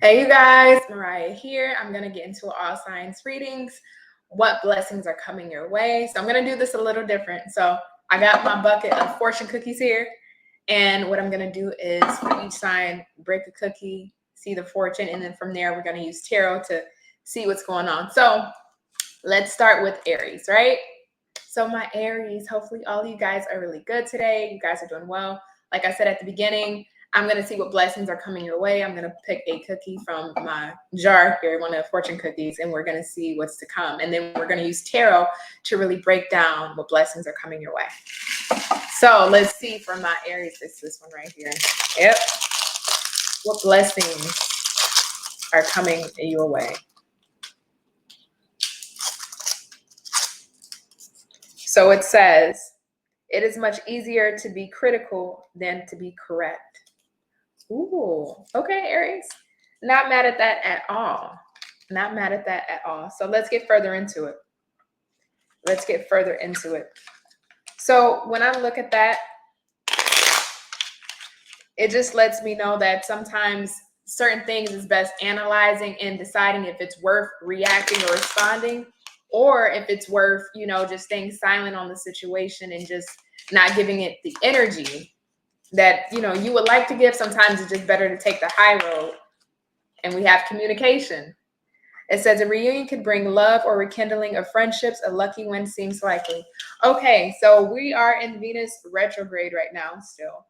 Hey you guys, Mariah here. I'm going to get into all signs readings, what blessings are coming your way. So I'm going to do this a little different. So I got my bucket of fortune cookies here. And what I'm going to do is for each sign, break a cookie, see the fortune. And then from there, we're going to use tarot to see what's going on. So let's start with Aries, right? So my Aries, hopefully all of you guys are really good today. You guys are doing well. Like I said at the beginning, I'm going to see what blessings are coming your way. I'm going to pick a cookie from my jar here, one of the fortune cookies, and we're going to see what's to come. And then we're going to use tarot to really break down what blessings are coming your way. So let's see for my Aries. It's this one right here. Yep. What blessings are coming your way? So it says, it is much easier to be critical than to be correct. Ooh, okay, Aries. Not mad at that at all. Not mad at that at all. So let's get further into it. So when I look at that, it just lets me know that sometimes certain things is best analyzing and deciding if it's worth reacting or responding, or if it's worth, just staying silent on the situation and just not giving it the energy that, you would like to give. Sometimes it's just better to take the high road. And we have communication. It says a reunion could bring love or rekindling of friendships. A lucky one seems likely. Okay, so we are in Venus retrograde right now still.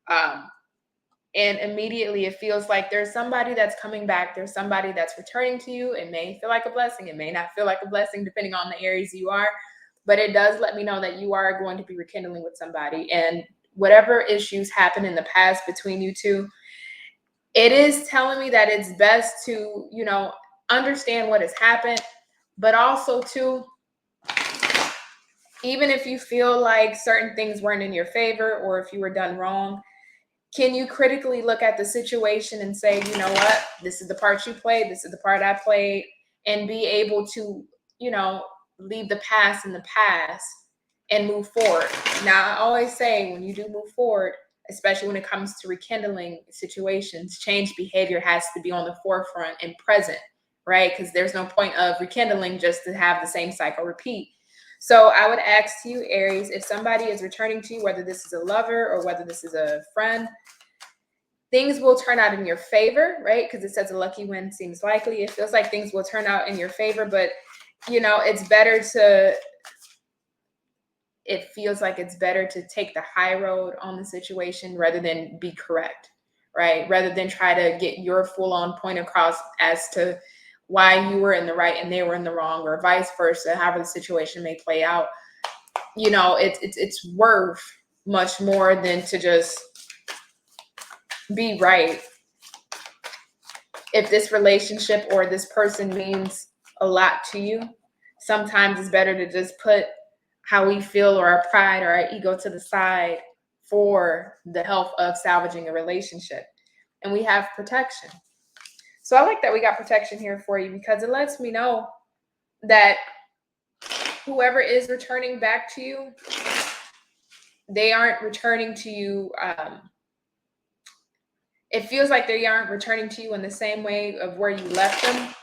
And immediately it feels like there's somebody that's coming back. There's somebody that's returning to you. It may feel like a blessing. It may not feel like a blessing depending on the Aries you are. But it does let me know that you are going to be rekindling with somebody. And whatever issues happened in the past between you two, it is telling me that it's best to, understand what has happened, but also to, even if you feel like certain things weren't in your favor or if you were done wrong, can you critically look at the situation and say, you know what, this is the part you played, this is the part I played, and be able to, leave the past in the past and move forward. Now, I always say when you do move forward, especially when it comes to rekindling situations, change behavior has to be on the forefront and present, right? Because there's no point of rekindling just to have the same cycle repeat. So I would ask you, Aries, if somebody is returning to you, whether this is a lover or whether this is a friend, things will turn out in your favor, right? Because it says a lucky win seems likely. It feels like things will turn out in your favor, but, it feels like it's better to take the high road on the situation rather than be correct, right? Rather than try to get your full-on point across as to why you were in the right and they were in the wrong, or vice versa, however the situation may play out. It's worth much more than to just be right. If this relationship or this person means a lot to you, sometimes it's better to just put how we feel or our pride or our ego to the side for the health of salvaging a relationship. And we have protection. So I like that we got protection here for you, because it lets me know that whoever is returning back to you, they aren't returning to you. It feels like they aren't returning to you in the same way of where you left them.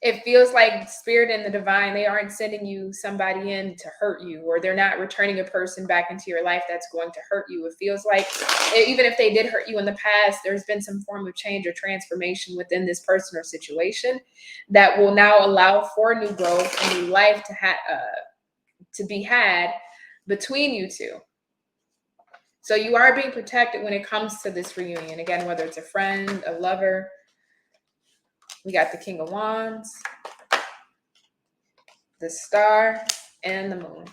It feels like spirit and the divine, they aren't sending you somebody in to hurt you, or they're not returning a person back into your life that's going to hurt you. It feels like even if they did hurt you in the past, there's been some form of change or transformation within this person or situation that will now allow for new growth and new life to be had between you two. So you are being protected when it comes to this reunion. Again, whether it's a friend, a lover. We got the King of Wands, the Star, and the Moon.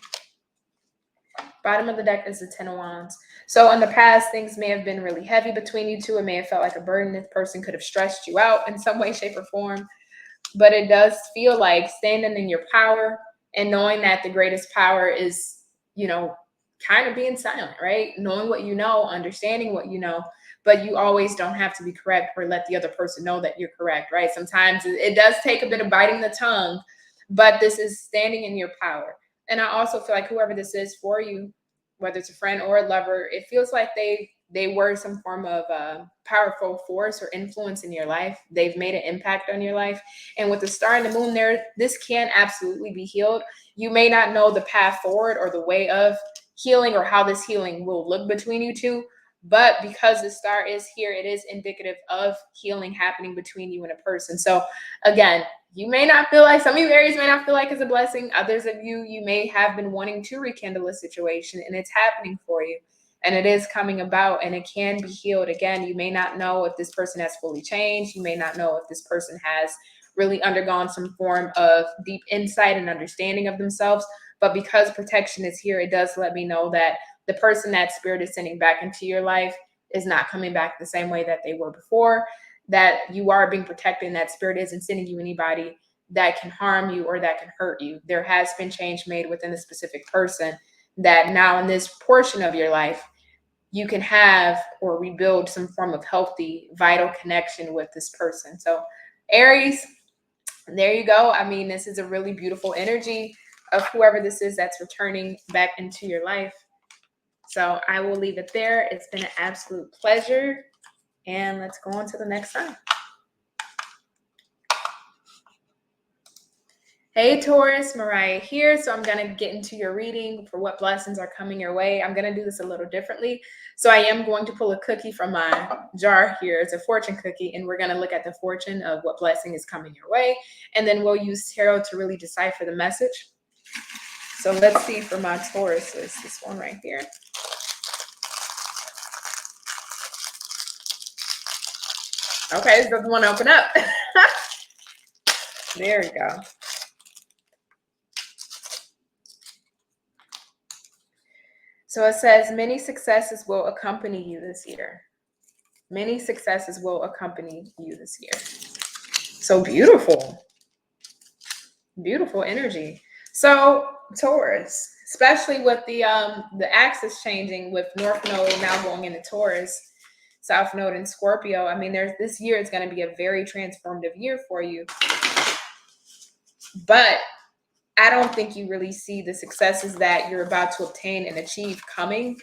Bottom of the deck is the Ten of Wands. So in the past, things may have been really heavy between you two. It may have felt like a burden. This person could have stressed you out in some way, shape, or form. But it does feel like standing in your power and knowing that the greatest power is, kind of being silent, right? Knowing what you know, understanding what you know, but you always don't have to be correct or let the other person know that you're correct, right? Sometimes it does take a bit of biting the tongue, but this is standing in your power. And I also feel like whoever this is for you, whether it's a friend or a lover, it feels like they they were some form of powerful force or influence in your life. They've made an impact on your life. And with the star and the moon there, this can absolutely be healed. You may not know the path forward or the way of healing or how this healing will look between you two. But because the star is here, it is indicative of healing happening between you and a person. So again, you may not feel like, some of you Aries may not feel like it's a blessing. Others of you, you may have been wanting to rekindle a situation, and it's happening for you. And it is coming about, and it can be healed. Again, you may not know if this person has fully changed. You may not know if this person has really undergone some form of deep insight and understanding of themselves. But because protection is here, it does let me know that the person that spirit is sending back into your life is not coming back the same way that they were before, that you are being protected, and that spirit isn't sending you anybody that can harm you or that can hurt you. There has been change made within the specific person, that now in this portion of your life, you can have or rebuild some form of healthy, vital connection with this person. So Aries, there you go. I mean, this is a really beautiful energy of whoever this is that's returning back into your life. So I will leave it there. It's been an absolute pleasure. And let's go on to the next sign. Hey Taurus, Mariah here. So I'm going to get into your reading for what blessings are coming your way. I'm going to do this a little differently. So I am going to pull a cookie from my jar here. It's a fortune cookie, and we're going to look at the fortune of what blessing is coming your way. And then we'll use tarot to really decipher the message. So let's see for my Taurus, this one right here. Okay, this doesn't want to open up. There we go. So it says, many successes will accompany you this year. Many successes will accompany you this year. So beautiful. Beautiful energy. So Taurus, especially with the axis changing with North Node now going into Taurus, South Node in Scorpio. I mean, this year is going to be a very transformative year for you. But I don't think you really see the successes that you're about to obtain and achieve coming.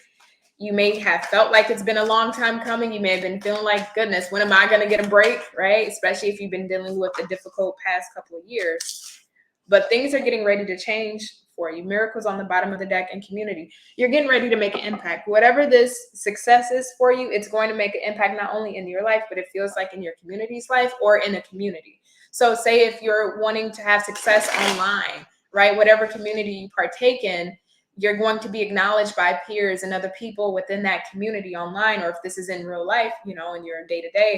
You may have felt like it's been a long time coming. You may have been feeling like, goodness, when am I going to get a break, right? Especially if you've been dealing with a difficult past couple of years. But things are getting ready to change for you. Miracles on the bottom of the deck and community. You're getting ready to make an impact. Whatever this success is for you, it's going to make an impact not only in your life, but it feels like in your community's life or in a community. So say if you're wanting to have success online, right? Whatever community you partake in, you're going to be acknowledged by peers and other people within that community online, or if this is in real life, you know, in your day-to-day,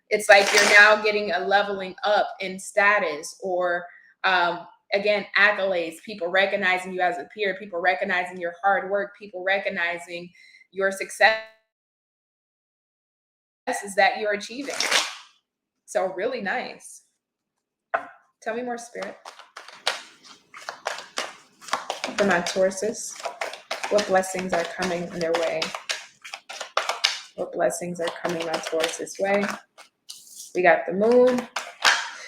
it's like you're now getting a leveling up in status or, again, accolades, people recognizing you as a peer, people recognizing your hard work, people recognizing your successes that you're achieving. So really nice. Tell me more, Spirit. For my Tauruses, what blessings are coming their way? What blessings are coming my Taurus's way? We got the moon.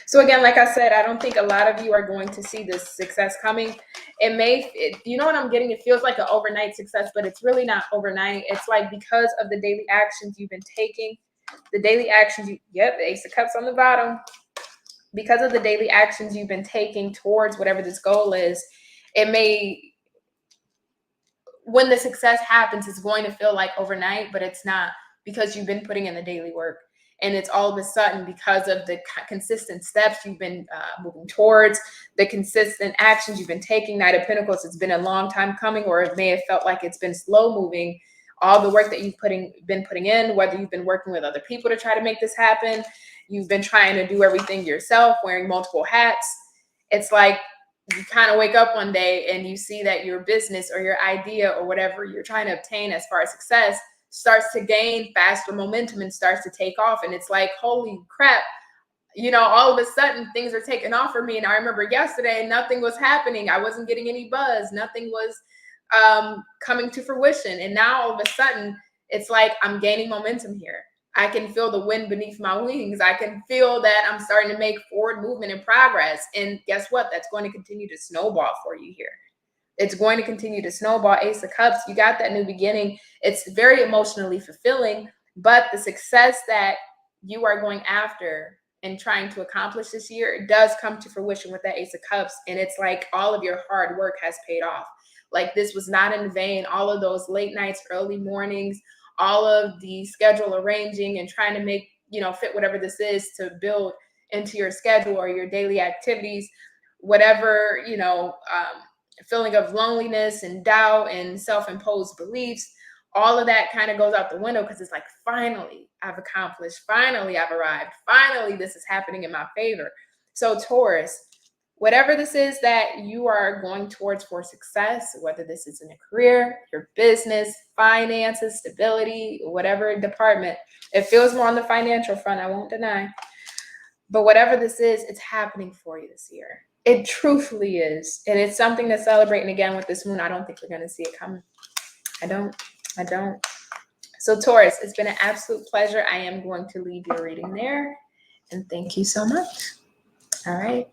So again, like I said, I don't think a lot of you are going to see this success coming. You know what I'm getting? It feels like an overnight success, but it's really not overnight. It's like because of the daily actions you've been taking, the daily actions the Ace of Cups on the bottom. Because of the daily actions you've been taking towards whatever this goal is, when the success happens, it's going to feel like overnight, but it's not, because you've been putting in the daily work. And it's all of a sudden because of the consistent steps you've been moving towards, the consistent actions you've been taking. Knight of Pentacles, it's been a long time coming, or it may have felt like it's been slow moving. All the work that you've been putting in, whether you've been working with other people to try to make this happen, you've been trying to do everything yourself, wearing multiple hats. It's like you kind of wake up one day and you see that your business or your idea or whatever you're trying to obtain as far as success starts to gain faster momentum and starts to take off. And it's like, holy crap, you know, all of a sudden things are taking off for me. And I remember yesterday, nothing was happening. I wasn't getting any buzz. Nothing was coming to fruition. And now all of a sudden it's like I'm gaining momentum here. I can feel the wind beneath my wings. I can feel that I'm starting to make forward movement and progress. And guess what? That's going to continue to snowball for you here. It's going to continue to snowball. Ace of Cups, you got that new beginning. It's very emotionally fulfilling, but the success that you are going after and trying to accomplish this year, it does come to fruition with that Ace of Cups. And it's like all of your hard work has paid off. Like this was not in vain. All of those late nights, early mornings, all of the schedule arranging and trying to make, fit whatever this is to build into your schedule or your daily activities, whatever, feeling of loneliness and doubt and self-imposed beliefs, all of that kind of goes out the window because it's like, finally, I've accomplished. Finally, I've arrived. Finally, this is happening in my favor. So Taurus, whatever this is that you are going towards for success, whether this is in a career, your business, finances, stability, whatever department, it feels more on the financial front, I won't deny. But whatever this is, it's happening for you this year. It truthfully is. And it's something to celebrate. And again, with this moon, I don't think we're going to see it coming. I don't. So Taurus, it's been an absolute pleasure. I am going to leave your reading there. And thank you so much. All right.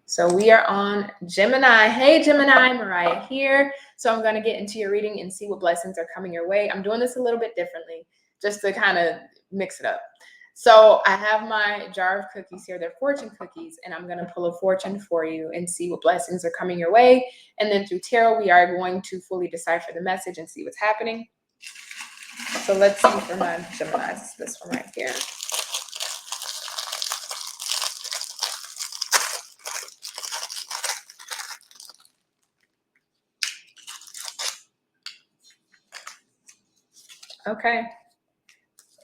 So we are on Gemini. Hey, Gemini, Mariah here. So I'm going to get into your reading and see what blessings are coming your way. I'm doing this a little bit differently just to kind of mix it up. So I have my jar of cookies here. They're fortune cookies, and I'm going to pull a fortune for you and see what blessings are coming your way. And then through tarot, we are going to fully decipher the message and see what's happening. So let's see for my Geminis. It's this one right here. Okay.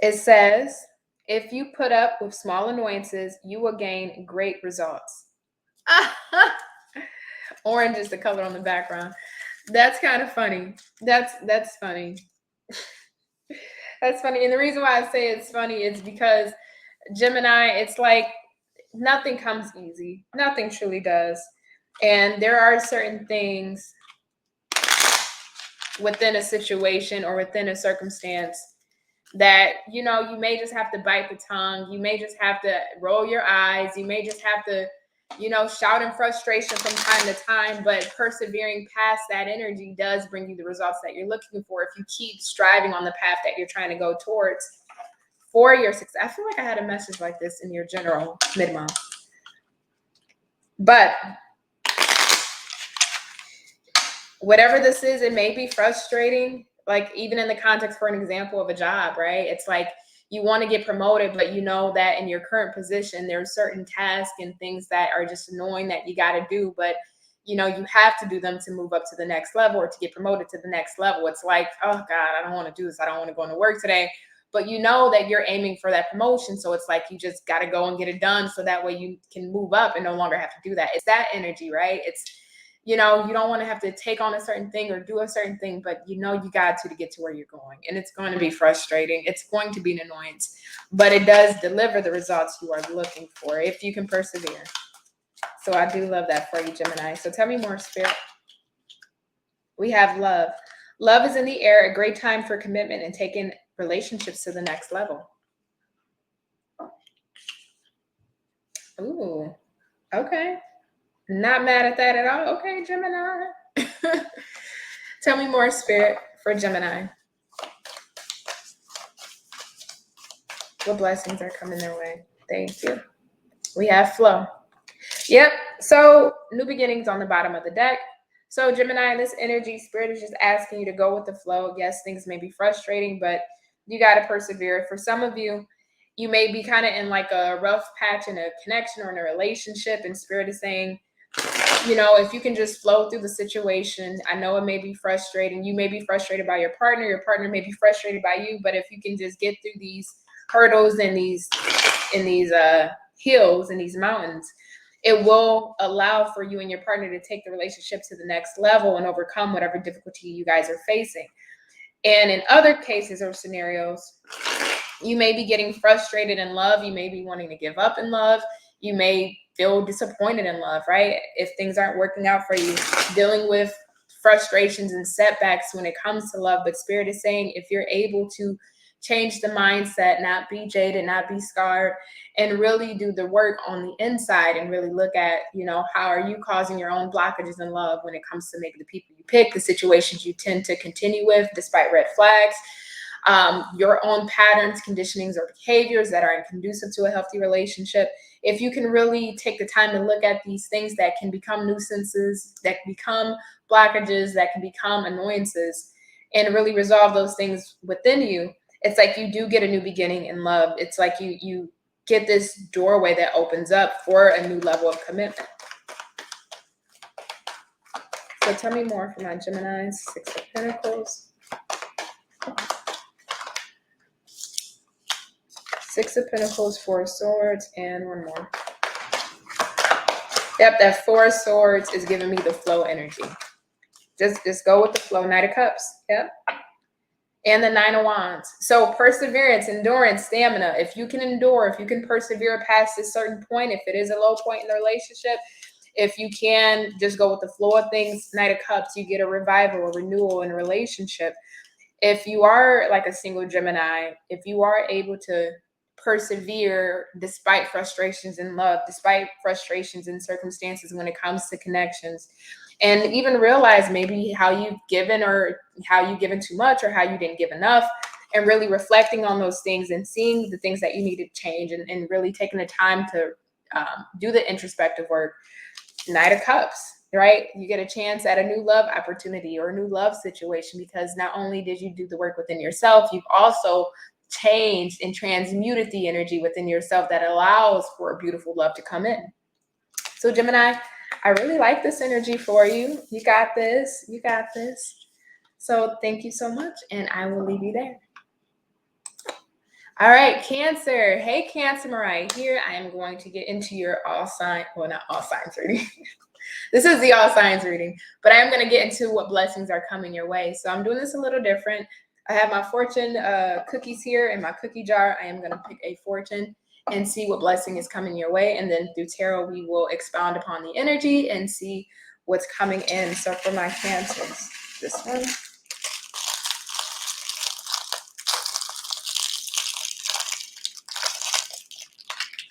It says, if you put up with small annoyances, you will gain great results. Orange is the color on the background. That's kind of funny. That's funny. That's funny. And the reason why I say it's funny is because Gemini, it's like nothing comes easy. Nothing truly does. And there are certain things within a situation or within a circumstance that, you may just have to bite the tongue. You may just have to roll your eyes. You may just have to, shout in frustration from time to time, but persevering past that energy does bring you the results that you're looking for if you keep striving on the path that you're trying to go towards for your success. I feel like I had a message like this in your general mid-month. But whatever this is, it may be frustrating. Like even in the context, for an example of a job, right? It's like you want to get promoted, but you know that in your current position, there's certain tasks and things that are just annoying that you got to do. But, you have to do them to move up to the next level or to get promoted to the next level. It's like, oh God, I don't want to do this. I don't want to go into work today. But you know that you're aiming for that promotion. So it's like you just got to go and get it done. So that way you can move up and no longer have to do that. It's that energy, right? It's, you don't want to have to take on a certain thing or do a certain thing, but you got to get to where you're going. And it's going to be frustrating. It's going to be an annoyance, but it does deliver the results you are looking for if you can persevere. So I do love that for you, Gemini. So tell me more, Spirit. We have love. Love is in the air, a great time for commitment and taking relationships to the next level. Ooh, okay. Not mad at that at all. Okay, Gemini. Tell me more, Spirit, for Gemini. What blessings are coming their way? Thank you. We have flow. Yep. So new beginnings on the bottom of the deck. So Gemini, this energy, Spirit is just asking you to go with the flow. Yes, things may be frustrating, but you got to persevere. For some of you, you may be kind of in like a rough patch in a connection or in a relationship, and Spirit is saying, if you can just flow through the situation. I know it may be frustrating. You may be frustrated by your partner may be frustrated by you, but if you can just get through these hurdles and these hills and these mountains, it will allow for you and your partner to take the relationship to the next level and overcome whatever difficulty you guys are facing. And in other cases or scenarios, you may be getting frustrated in love. You may be wanting to give up in love. You may feel disappointed in love, right? If things aren't working out for you, dealing with frustrations and setbacks when it comes to love. But Spirit is saying, if you're able to change the mindset, not be jaded, not be scarred, and really do the work on the inside and really look at, you know, how are you causing your own blockages in love when it comes to maybe the people you pick, the situations you tend to continue with despite red flags, your own patterns, conditionings, or behaviors that are conducive to a healthy relationship. If you can really take the time to look at these things that can become nuisances, that can become blockages, that can become annoyances, and really resolve those things within you, it's like you do get a new beginning in love. It's like you get this doorway that opens up for a new level of commitment. So tell me more for my Geminis. 6 of Pentacles. 6 of Pentacles, 4 of Swords, and one more. Yep, that 4 of Swords is giving me the flow energy. Just go with the flow. Knight of Cups. Yep. And the 9 of Wands. So perseverance, endurance, stamina. If you can endure, if you can persevere past a certain point, if it is a low point in the relationship, if you can just go with the flow of things, Knight of Cups, you get a revival, a renewal in a relationship. If you are like a single Gemini, if you are able to persevere despite frustrations in love, despite frustrations in circumstances when it comes to connections, and even realize maybe how you've given or how you've given too much or how you didn't give enough, and really reflecting on those things and seeing the things that you need to change, and really taking the time to do the introspective work. Knight of Cups, right? You get a chance at a new love opportunity or a new love situation, because not only did you do the work within yourself, you've also changed and transmuted the energy within yourself that allows for a beautiful love to come in. So Gemini, I really like this energy for you. You got this. You got this. So thank you so much, and I will leave you there. All right, Cancer. Hey, Cancer, Mariah here. I am going to get into your all sign, well, not all signs reading. This is the all signs reading, but I am going to get into what blessings are coming your way. So I'm doing this a little different. I have my fortune cookies here in my cookie jar. I am going to pick a fortune and see what blessing is coming your way. And then through tarot, we will expound upon the energy and see what's coming in. So for my Cancers, this one.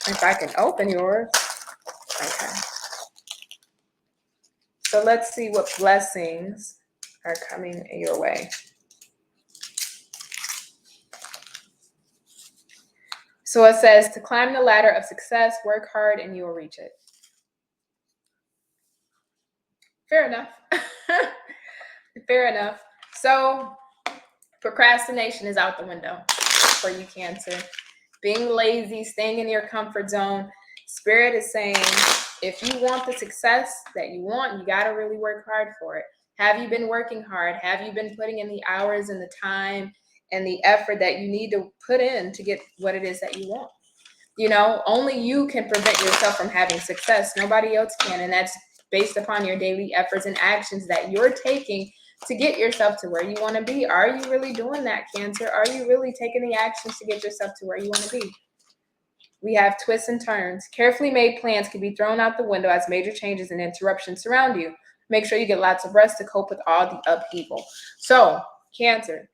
If I can open yours. Okay. So let's see what blessings are coming your way. So it says to climb the ladder of success, work hard, and you will reach it. Fair enough. Fair enough. So procrastination is out the window for you, Cancer. Being lazy, staying in your comfort zone. Spirit is saying, if you want the success that you want, you got to really work hard for it. Have you been working hard? Have you been putting in the hours and the time and the effort that you need to put in to get what it is that you want? You know, only you can prevent yourself from having success. Nobody else can. And that's based upon your daily efforts and actions that you're taking to get yourself to where you want to be. Are you really doing that, Cancer? Are you really taking the actions to get yourself to where you want to be? We have twists and turns. Carefully made plans can be thrown out the window as major changes and interruptions surround you. Make sure you get lots of rest to cope with all the upheaval. So, Cancer,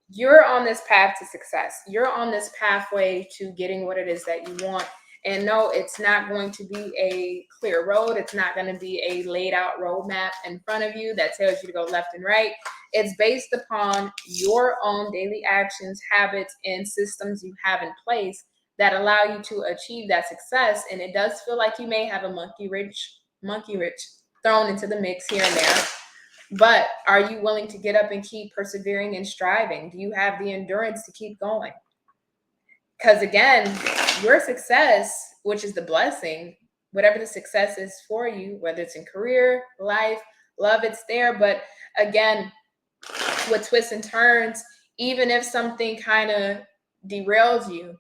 you're on this path to success. You're on this pathway to getting what it is that you want. And no, it's not going to be a clear road. It's not going to be a laid out roadmap in front of you that tells you to go left and right. It's based upon your own daily actions, habits, and systems you have in place that allow you to achieve that success. And it does feel like you may have a monkey wrench thrown into the mix here and there. But are you willing to get up and keep persevering and striving? Do you have the endurance to keep going? Because again, your success, which is the blessing, whatever the success is for you, whether it's in career, life, love, it's there. But again, with twists and turns, even if something kind of derails you,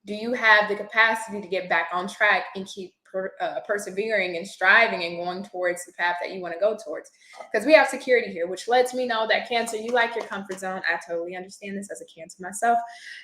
do you have the capacity to get back on track and keep persevering and striving and going towards the path that you want to go towards? Because we have security here, which lets me know that Cancer, you like your comfort zone. I totally understand this as a Cancer myself.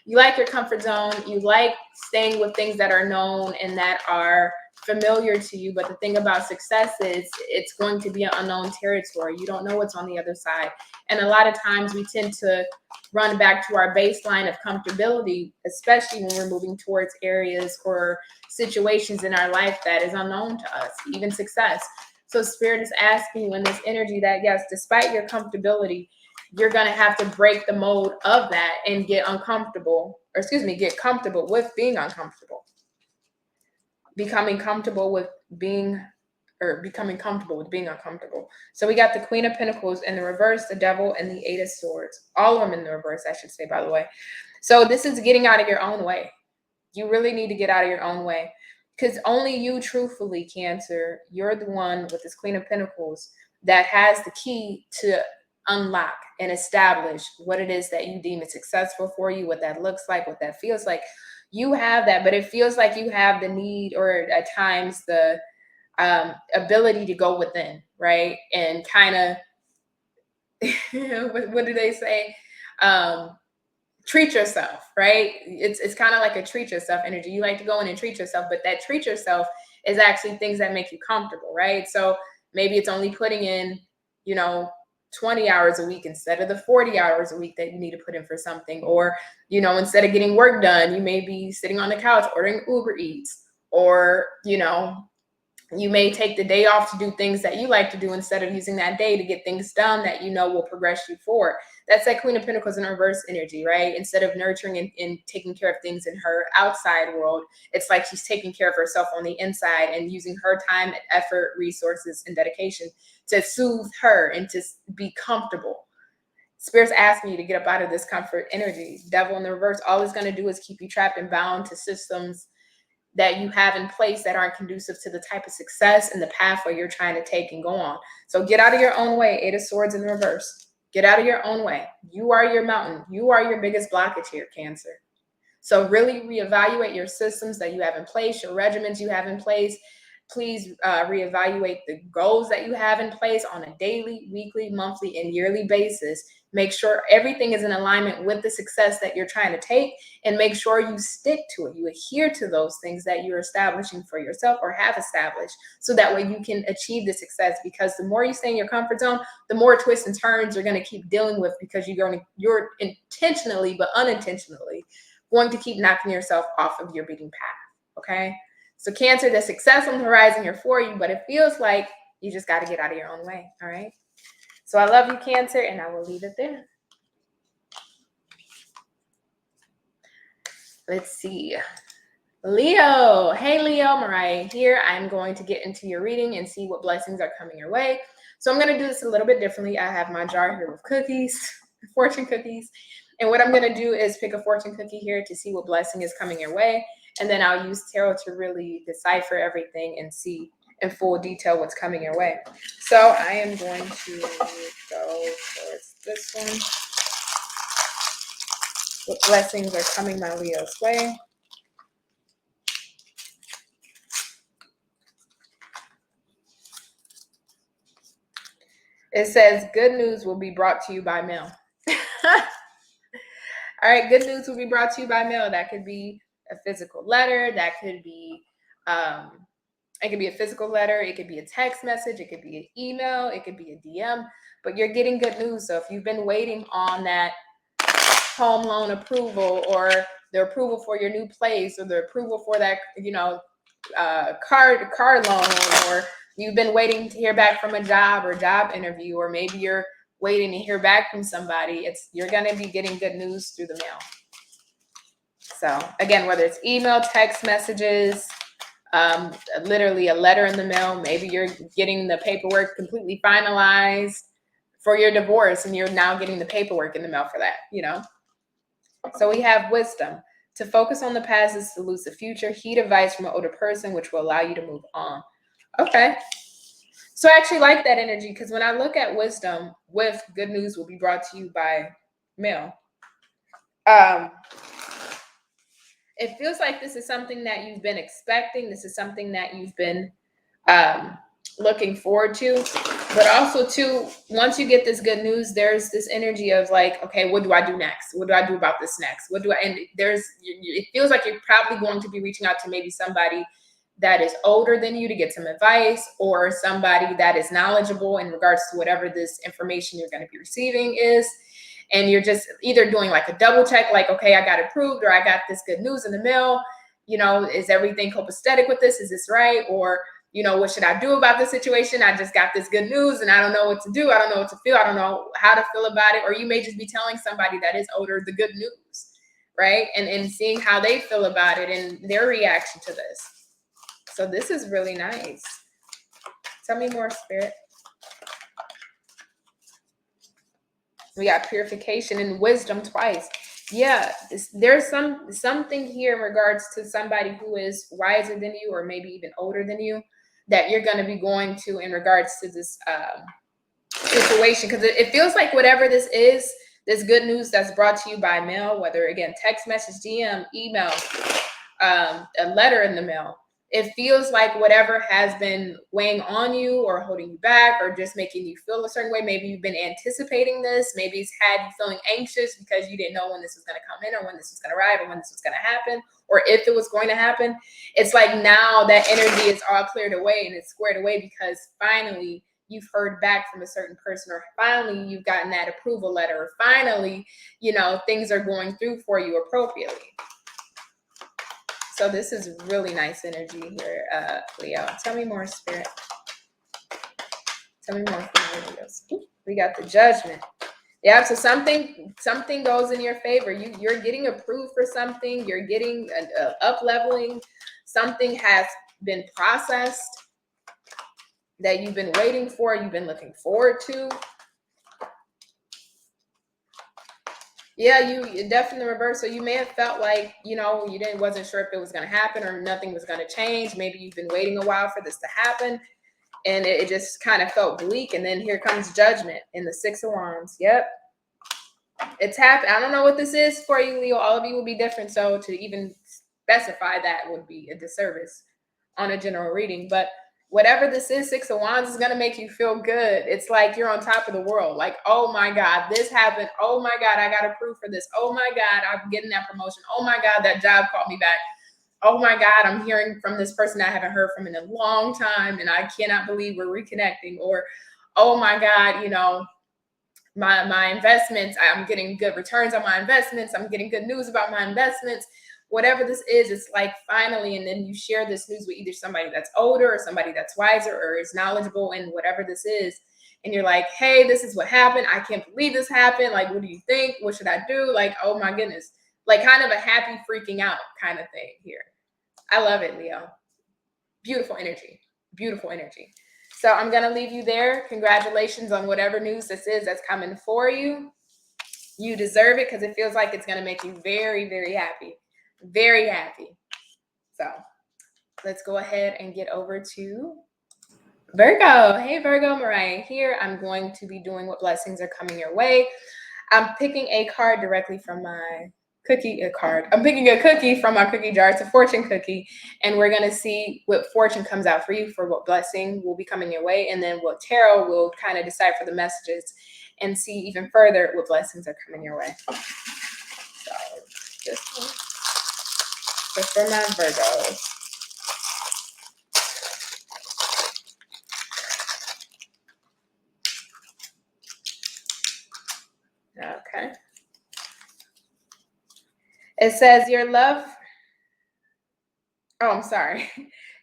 You like your comfort zone. You like staying with things that are known and that are familiar to you. But the thing about success is it's going to be an unknown territory. You don't know what's on the other side. And a lot of times we tend to run back to our baseline of comfortability, especially when we're moving towards areas or situations in our life that is unknown to us, even success. So Spirit is asking you in this energy that, yes, despite your comfortability, you're going to have to break the mold of that and get comfortable with being uncomfortable. Becoming comfortable with being uncomfortable. So we got the Queen of Pentacles in the reverse, the Devil, and the Eight of Swords. All of them in the reverse, I should say, by the way. So this is getting out of your own way. You really need to get out of your own way, because only you, truthfully, Cancer, you're the one with this Queen of Pentacles that has the key to unlock and establish what it is that you deem is successful for you, what that looks like, what that feels like. You have that, but it feels like you have the need, or at times the ability to go within, right? And kind of, what do they say? Treat yourself, right? It's kind of like a treat yourself energy. You like to go in and treat yourself, but that treat yourself is actually things that make you comfortable, right? So maybe it's only putting in, 20 hours a week instead of the 40 hours a week that you need to put in for something. Or, instead of getting work done, you may be sitting on the couch ordering Uber Eats, or, you may take the day off to do things that you like to do instead of using that day to get things done that will progress you forward. That's that Queen of Pentacles in reverse energy, right? Instead of nurturing and taking care of things in her outside world, it's like she's taking care of herself on the inside and using her time, effort, resources, and dedication to soothe her and to be comfortable. Spirit's asking you to get up out of this comfort energy. Devil in the reverse, all it's going to do is keep you trapped and bound to systems that you have in place that aren't conducive to the type of success and the pathway you're trying to take and go on. So get out of your own way. Eight of Swords in the reverse. Get out of your own way. You are your mountain. You are your biggest blockage here, Cancer. So really reevaluate your systems that you have in place, your regimens you have in place. Please reevaluate the goals that you have in place on a daily, weekly, monthly, and yearly basis. Make sure everything is in alignment with the success that you're trying to take, and make sure you stick to it. You adhere to those things that you're establishing for yourself or have established, so that way you can achieve the success. Because the more you stay in your comfort zone, the more twists and turns you're going to keep dealing with, because you're intentionally but unintentionally going to keep knocking yourself off of your beaten path. Okay? So Cancer, the success on the horizon here for you, but it feels like you just got to get out of your own way. All right? So I love you, Cancer, and I will leave it there. Let's see. Leo. Hey, Leo. Mariah here. I'm going to get into your reading and see what blessings are coming your way. So I'm going to do this a little bit differently. I have my jar here with cookies, fortune cookies. And what I'm going to do is pick a fortune cookie here to see what blessing is coming your way. And then I'll use tarot to really decipher everything and see in full detail what's coming your way. So I am going to go towards this one. What blessings are coming my Leo's way? It says good news will be brought to you by mail. All right, good news will be brought to you by mail. That could be a physical letter. That could be it could be a physical letter. It could be a text message. It could be an email. It could be a DM. But you're getting good news. So if you've been waiting on that home loan approval, or the approval for your new place, or the approval for that, car loan, or you've been waiting to hear back from a job or job interview, or maybe you're waiting to hear back from somebody, you're going to be getting good news through the mail. So again, whether it's email, text messages, literally a letter in the mail, maybe you're getting the paperwork completely finalized for your divorce and you're now getting the paperwork in the mail for that, So we have wisdom. To focus on the past is to lose the future. Heed advice from an older person, which will allow you to move on. Okay. So I actually like that energy, because when I look at wisdom with good news will be brought to you by mail, it feels like this is something that you've been expecting. This is something that you've been looking forward to. But also, too, once you get this good news, there's this energy of like, okay, what do I do next? What do I do about this next? And it feels like you're probably going to be reaching out to maybe somebody that is older than you to get some advice, or somebody that is knowledgeable in regards to whatever this information you're going to be receiving is. And you're just either doing like a double check, like, okay, I got approved, or I got this good news in the mail. You know, is everything copacetic with this? Is this right? Or, you know, what should I do about this situation? I just got this good news and I don't know what to do. I don't know what to feel. I don't know how to feel about it. Or you may just be telling somebody that is older the good news, right? And seeing how they feel about it and their reaction to this. So this is really nice. Tell me more, Spirit. We got purification and wisdom twice. Yeah, there's something here in regards to somebody who is wiser than you, or maybe even older than you, that you're going to be going to in regards to this situation. Because it feels like whatever this is, this good news that's brought to you by mail, whether, again, text message, DM, email, a letter in the mail, it feels like whatever has been weighing on you or holding you back or just making you feel a certain way. Maybe you've been anticipating this. Maybe it's had you feeling anxious because you didn't know when this was going to come in, or when this was going to arrive, or when this was going to happen, or if it was going to happen. It's like now that energy is all cleared away and it's squared away, because finally you've heard back from a certain person, or finally you've gotten that approval letter, or finally, you know, things are going through for you appropriately. So this is really nice energy here, Leo. Tell me more, Spirit. Tell me more from the Leos. We got the Judgment. Yeah, so something goes in your favor. You're getting approved for something. You're getting up leveling. Something has been processed that you've been waiting for. You've been looking forward to. Yeah, you definitely reverse. So you may have felt like, you know, you wasn't sure if it was going to happen or nothing was going to change. Maybe you've been waiting a while for this to happen, and it just kind of felt bleak. And then here comes Judgment in the Six of Wands. Yep. It's happened. I don't know what this is for you, Leo. All of you will be different. So to even specify that would be a disservice on a general reading. But whatever this is, Six of Wands is going to make you feel good. It's like you're on top of the world. Like, oh my God, this happened. Oh my God, I got approved for this. Oh my God, I'm getting that promotion. Oh my God, that job called me back. Oh my God, I'm hearing from this person I haven't heard from in a long time, and I cannot believe we're reconnecting. Or, oh my God, you know, my investments, I'm getting good returns on my investments. I'm getting good news about my investments. Whatever this is, it's like finally, and then you share this news with either somebody that's older or somebody that's wiser or is knowledgeable in whatever this is. And you're like, hey, this is what happened. I can't believe this happened. Like, what do you think? What should I do? Like, oh my goodness. Like kind of a happy freaking out kind of thing here. I love it, Leo. Beautiful energy. Beautiful energy. So I'm going to leave you there. Congratulations on whatever news this is that's coming for you. You deserve it, because it feels like it's going to make you very, very happy. Very happy. So let's go ahead and get over to Virgo. Hey, Virgo, Mariah here. I'm going to be doing what blessings are coming your way. I'm picking a card directly from my I'm picking a cookie from my cookie jar. It's a fortune cookie. And we're going to see what fortune comes out for you, for what blessing will be coming your way. And then what tarot will kind of decide for the messages, and see even further what blessings are coming your way. So this one. So for my Virgos. Okay. It says your love. Oh, I'm sorry.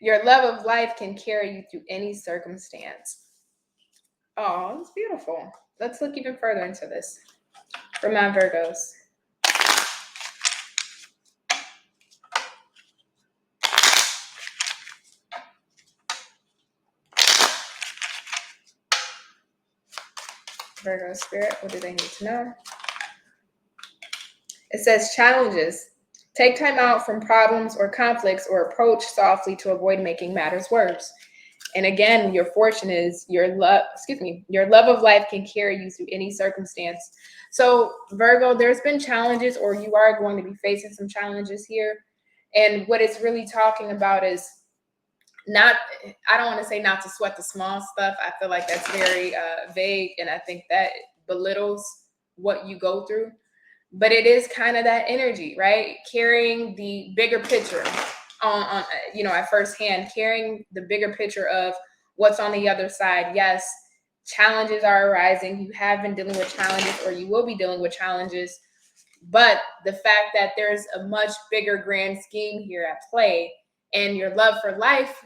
Your love of life can carry you through any circumstance. Oh, it's beautiful. Let's look even further into this for my Virgos. Virgo spirit, what do they need to know? It says challenges. Take time out from problems or conflicts, or approach softly to avoid making matters worse. And again, your fortune is your love of life can carry you through any circumstance. So Virgo, there's been challenges, or you are going to be facing some challenges here. And what it's really talking about is I don't want to say not to sweat the small stuff. I feel like that's very vague, and I think that belittles what you go through. But it is kind of that energy, right? Carrying the bigger picture. on at first hand, carrying the bigger picture of what's on the other side. Yes, challenges are arising. You have been dealing with challenges, or you will be dealing with challenges. But the fact that there's a much bigger grand scheme here at play, and your love for life,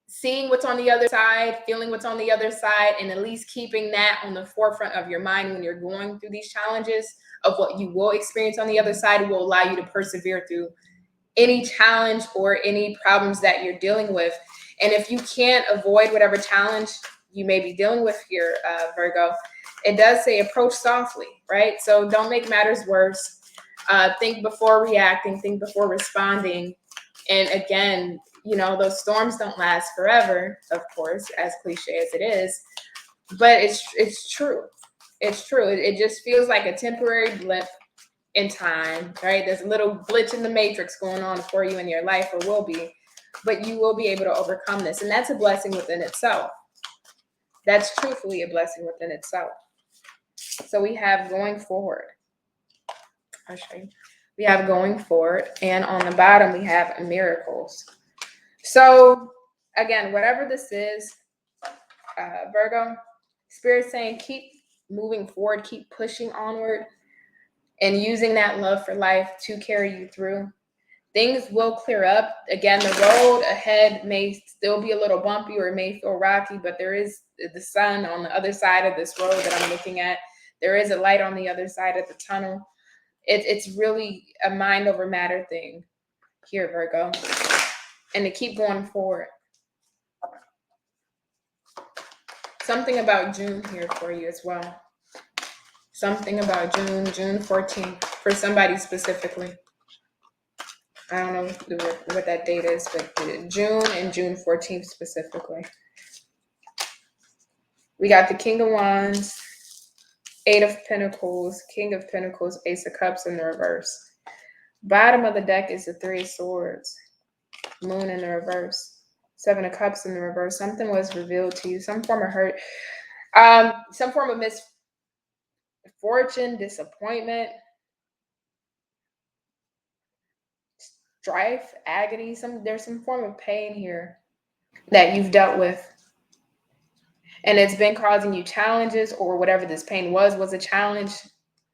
seeing what's on the other side, feeling what's on the other side, and at least keeping that on the forefront of your mind when you're going through these challenges of what you will experience on the other side, will allow you to persevere through any challenge or any problems that you're dealing with. And if you can't avoid whatever challenge you may be dealing with here, Virgo, it does say approach softly, right? So don't make matters worse. Think before reacting, think before responding. And again, those storms don't last forever, of course, as cliche as it is, but it's true. It's true. It just feels like a temporary blip in time, right? There's a little glitch in the matrix going on for you in your life, or will be, but you will be able to overcome this. And that's a blessing within itself. That's truthfully a blessing within itself. So we have going forward. I'll show you. We have going forward, and on the bottom we have miracles. So again, whatever this is, Virgo, Spirit saying keep moving forward, keep pushing onward, and using that love for life to carry you through. Things will clear up. Again, the road ahead may still be a little bumpy, or it may feel rocky, but there is the sun on the other side of this road that I'm looking at. There is a light on the other side of the tunnel. It's really a mind over matter thing here, Virgo. And to keep going forward. Something about June here for you as well. Something about June 14th, for somebody specifically. I don't know what that date is, but June and June 14th specifically. We got the King of Wands, Eight of Pentacles, King of Pentacles, Ace of Cups in the reverse. Bottom of the deck is the Three of Swords, Moon in the reverse, Seven of Cups in the reverse. Something was revealed to you, some form of hurt, some form of misfortune, disappointment, strife, agony. There's some form of pain here that you've dealt with. And it's been causing you challenges, or whatever this pain was a challenge.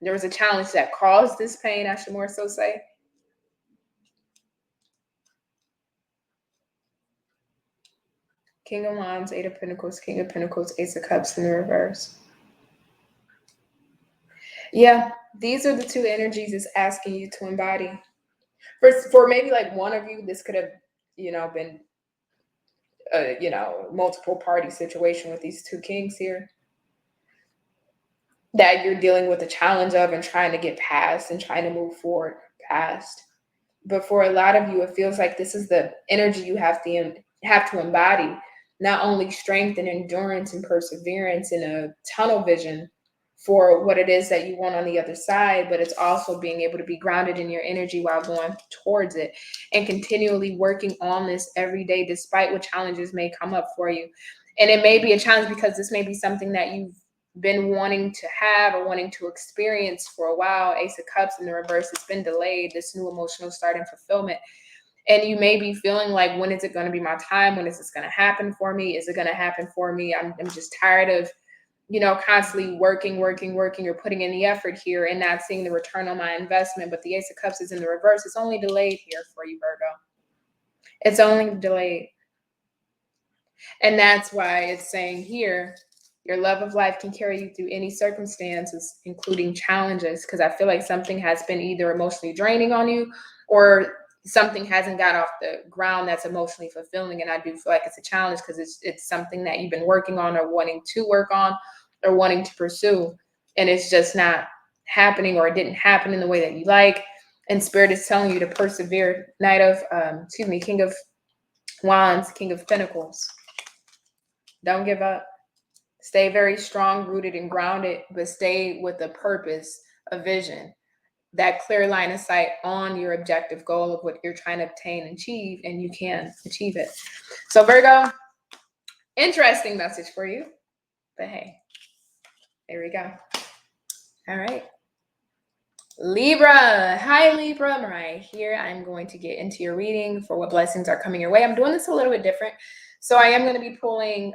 There was a challenge that caused this pain, I should more so say. King of Wands, Eight of Pentacles, King of Pentacles, Ace of Cups in the reverse. Yeah, these are the two energies it's asking you to embody. For maybe like one of you, this could have, been multiple party situation with these two kings here that you're dealing with the challenge of and trying to get past and trying to move forward past. But for a lot of you, it feels like this is the energy you have to embody, not only strength and endurance and perseverance and a tunnel vision for what it is that you want on the other side, but it's also being able to be grounded in your energy while going towards it and continually working on this every day, despite what challenges may come up for you. And it may be a challenge because this may be something that you've been wanting to have or wanting to experience for a while. Ace of Cups in the reverse, it's been delayed, this new emotional start and fulfillment. And you may be feeling like, when is it going to be my time? When is this going to happen for me? Is it going to happen for me? I'm just tired of constantly working or putting in the effort here and not seeing the return on my investment. But the Ace of Cups is in the reverse. It's only delayed here for you, Virgo. It's only delayed. And that's why it's saying here, your love of life can carry you through any circumstances, including challenges, because I feel like something has been either emotionally draining on you, or something hasn't got off the ground that's emotionally fulfilling. And I do feel like it's a challenge because it's something that you've been working on or wanting to work on or wanting to pursue, and it's just not happening, or it didn't happen in the way that you like. And Spirit is telling you to persevere. King of Wands, King of Pentacles. Don't give up. Stay very strong, rooted and grounded, but stay with a purpose, a vision, that clear line of sight on your objective goal of what you're trying to obtain and achieve, and you can achieve it. So Virgo, interesting message for you, but hey, there we go. All right. Libra. Hi, Libra. Mariah here. I'm going to get into your reading for what blessings are coming your way. I'm doing this a little bit different. So I am going to be pulling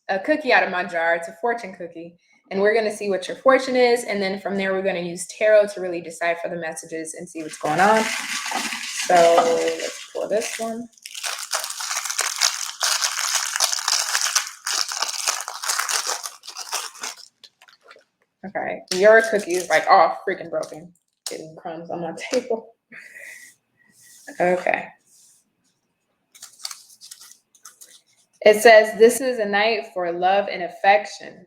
a cookie out of my jar. It's a fortune cookie. And we're going to see what your fortune is. And then from there, we're going to use tarot to really decipher the messages and see what's going on. So let's pull this one. Okay, your cookie is like all freaking broken. Getting crumbs on my table. Okay. It says, this is a night for love and affection.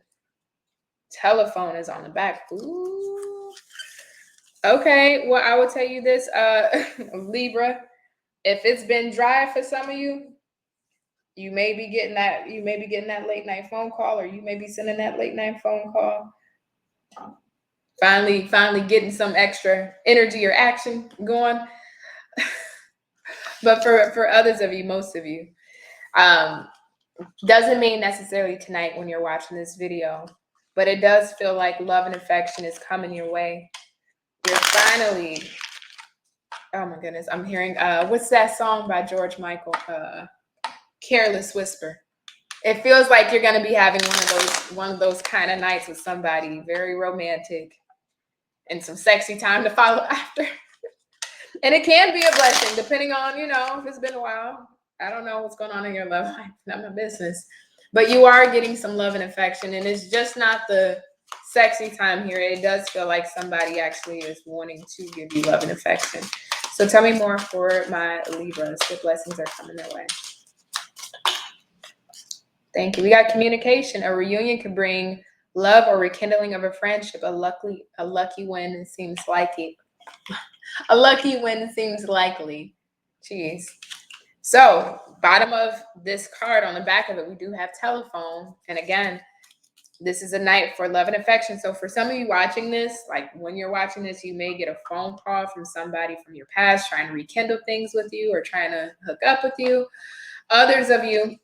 Telephone is on the back. Ooh. Okay, well, I will tell you this, Libra, if it's been dry for some of you, you may be getting that late night phone call, or you may be sending that late night phone call. Finally getting some extra energy or action going. But for others of you, most of you, doesn't mean necessarily tonight when you're watching this video, but it does feel like love and affection is coming your way. You're finally, oh my goodness, I'm hearing, what's that song by George Michael? Careless Whisper. It feels like you're going to be having one of those kind of nights with somebody, very romantic, and some sexy time to follow after. And it can be a blessing, depending on, if it's been a while. I don't know what's going on in your love life. Not my business. But you are getting some love and affection. And it's just not the sexy time here. It does feel like somebody actually is wanting to give you love and affection. So tell me more for my Libras. What blessings are coming their way? Thank you. We got communication. A reunion could bring love or rekindling of a friendship. A lucky win seems likely. A lucky win seems likely. Jeez. So, bottom of this card, on the back of it, we do have telephone. And again, this is a night for love and affection. So for some of you watching this, like when you're watching this, you may get a phone call from somebody from your past trying to rekindle things with you or trying to hook up with you. Others of you,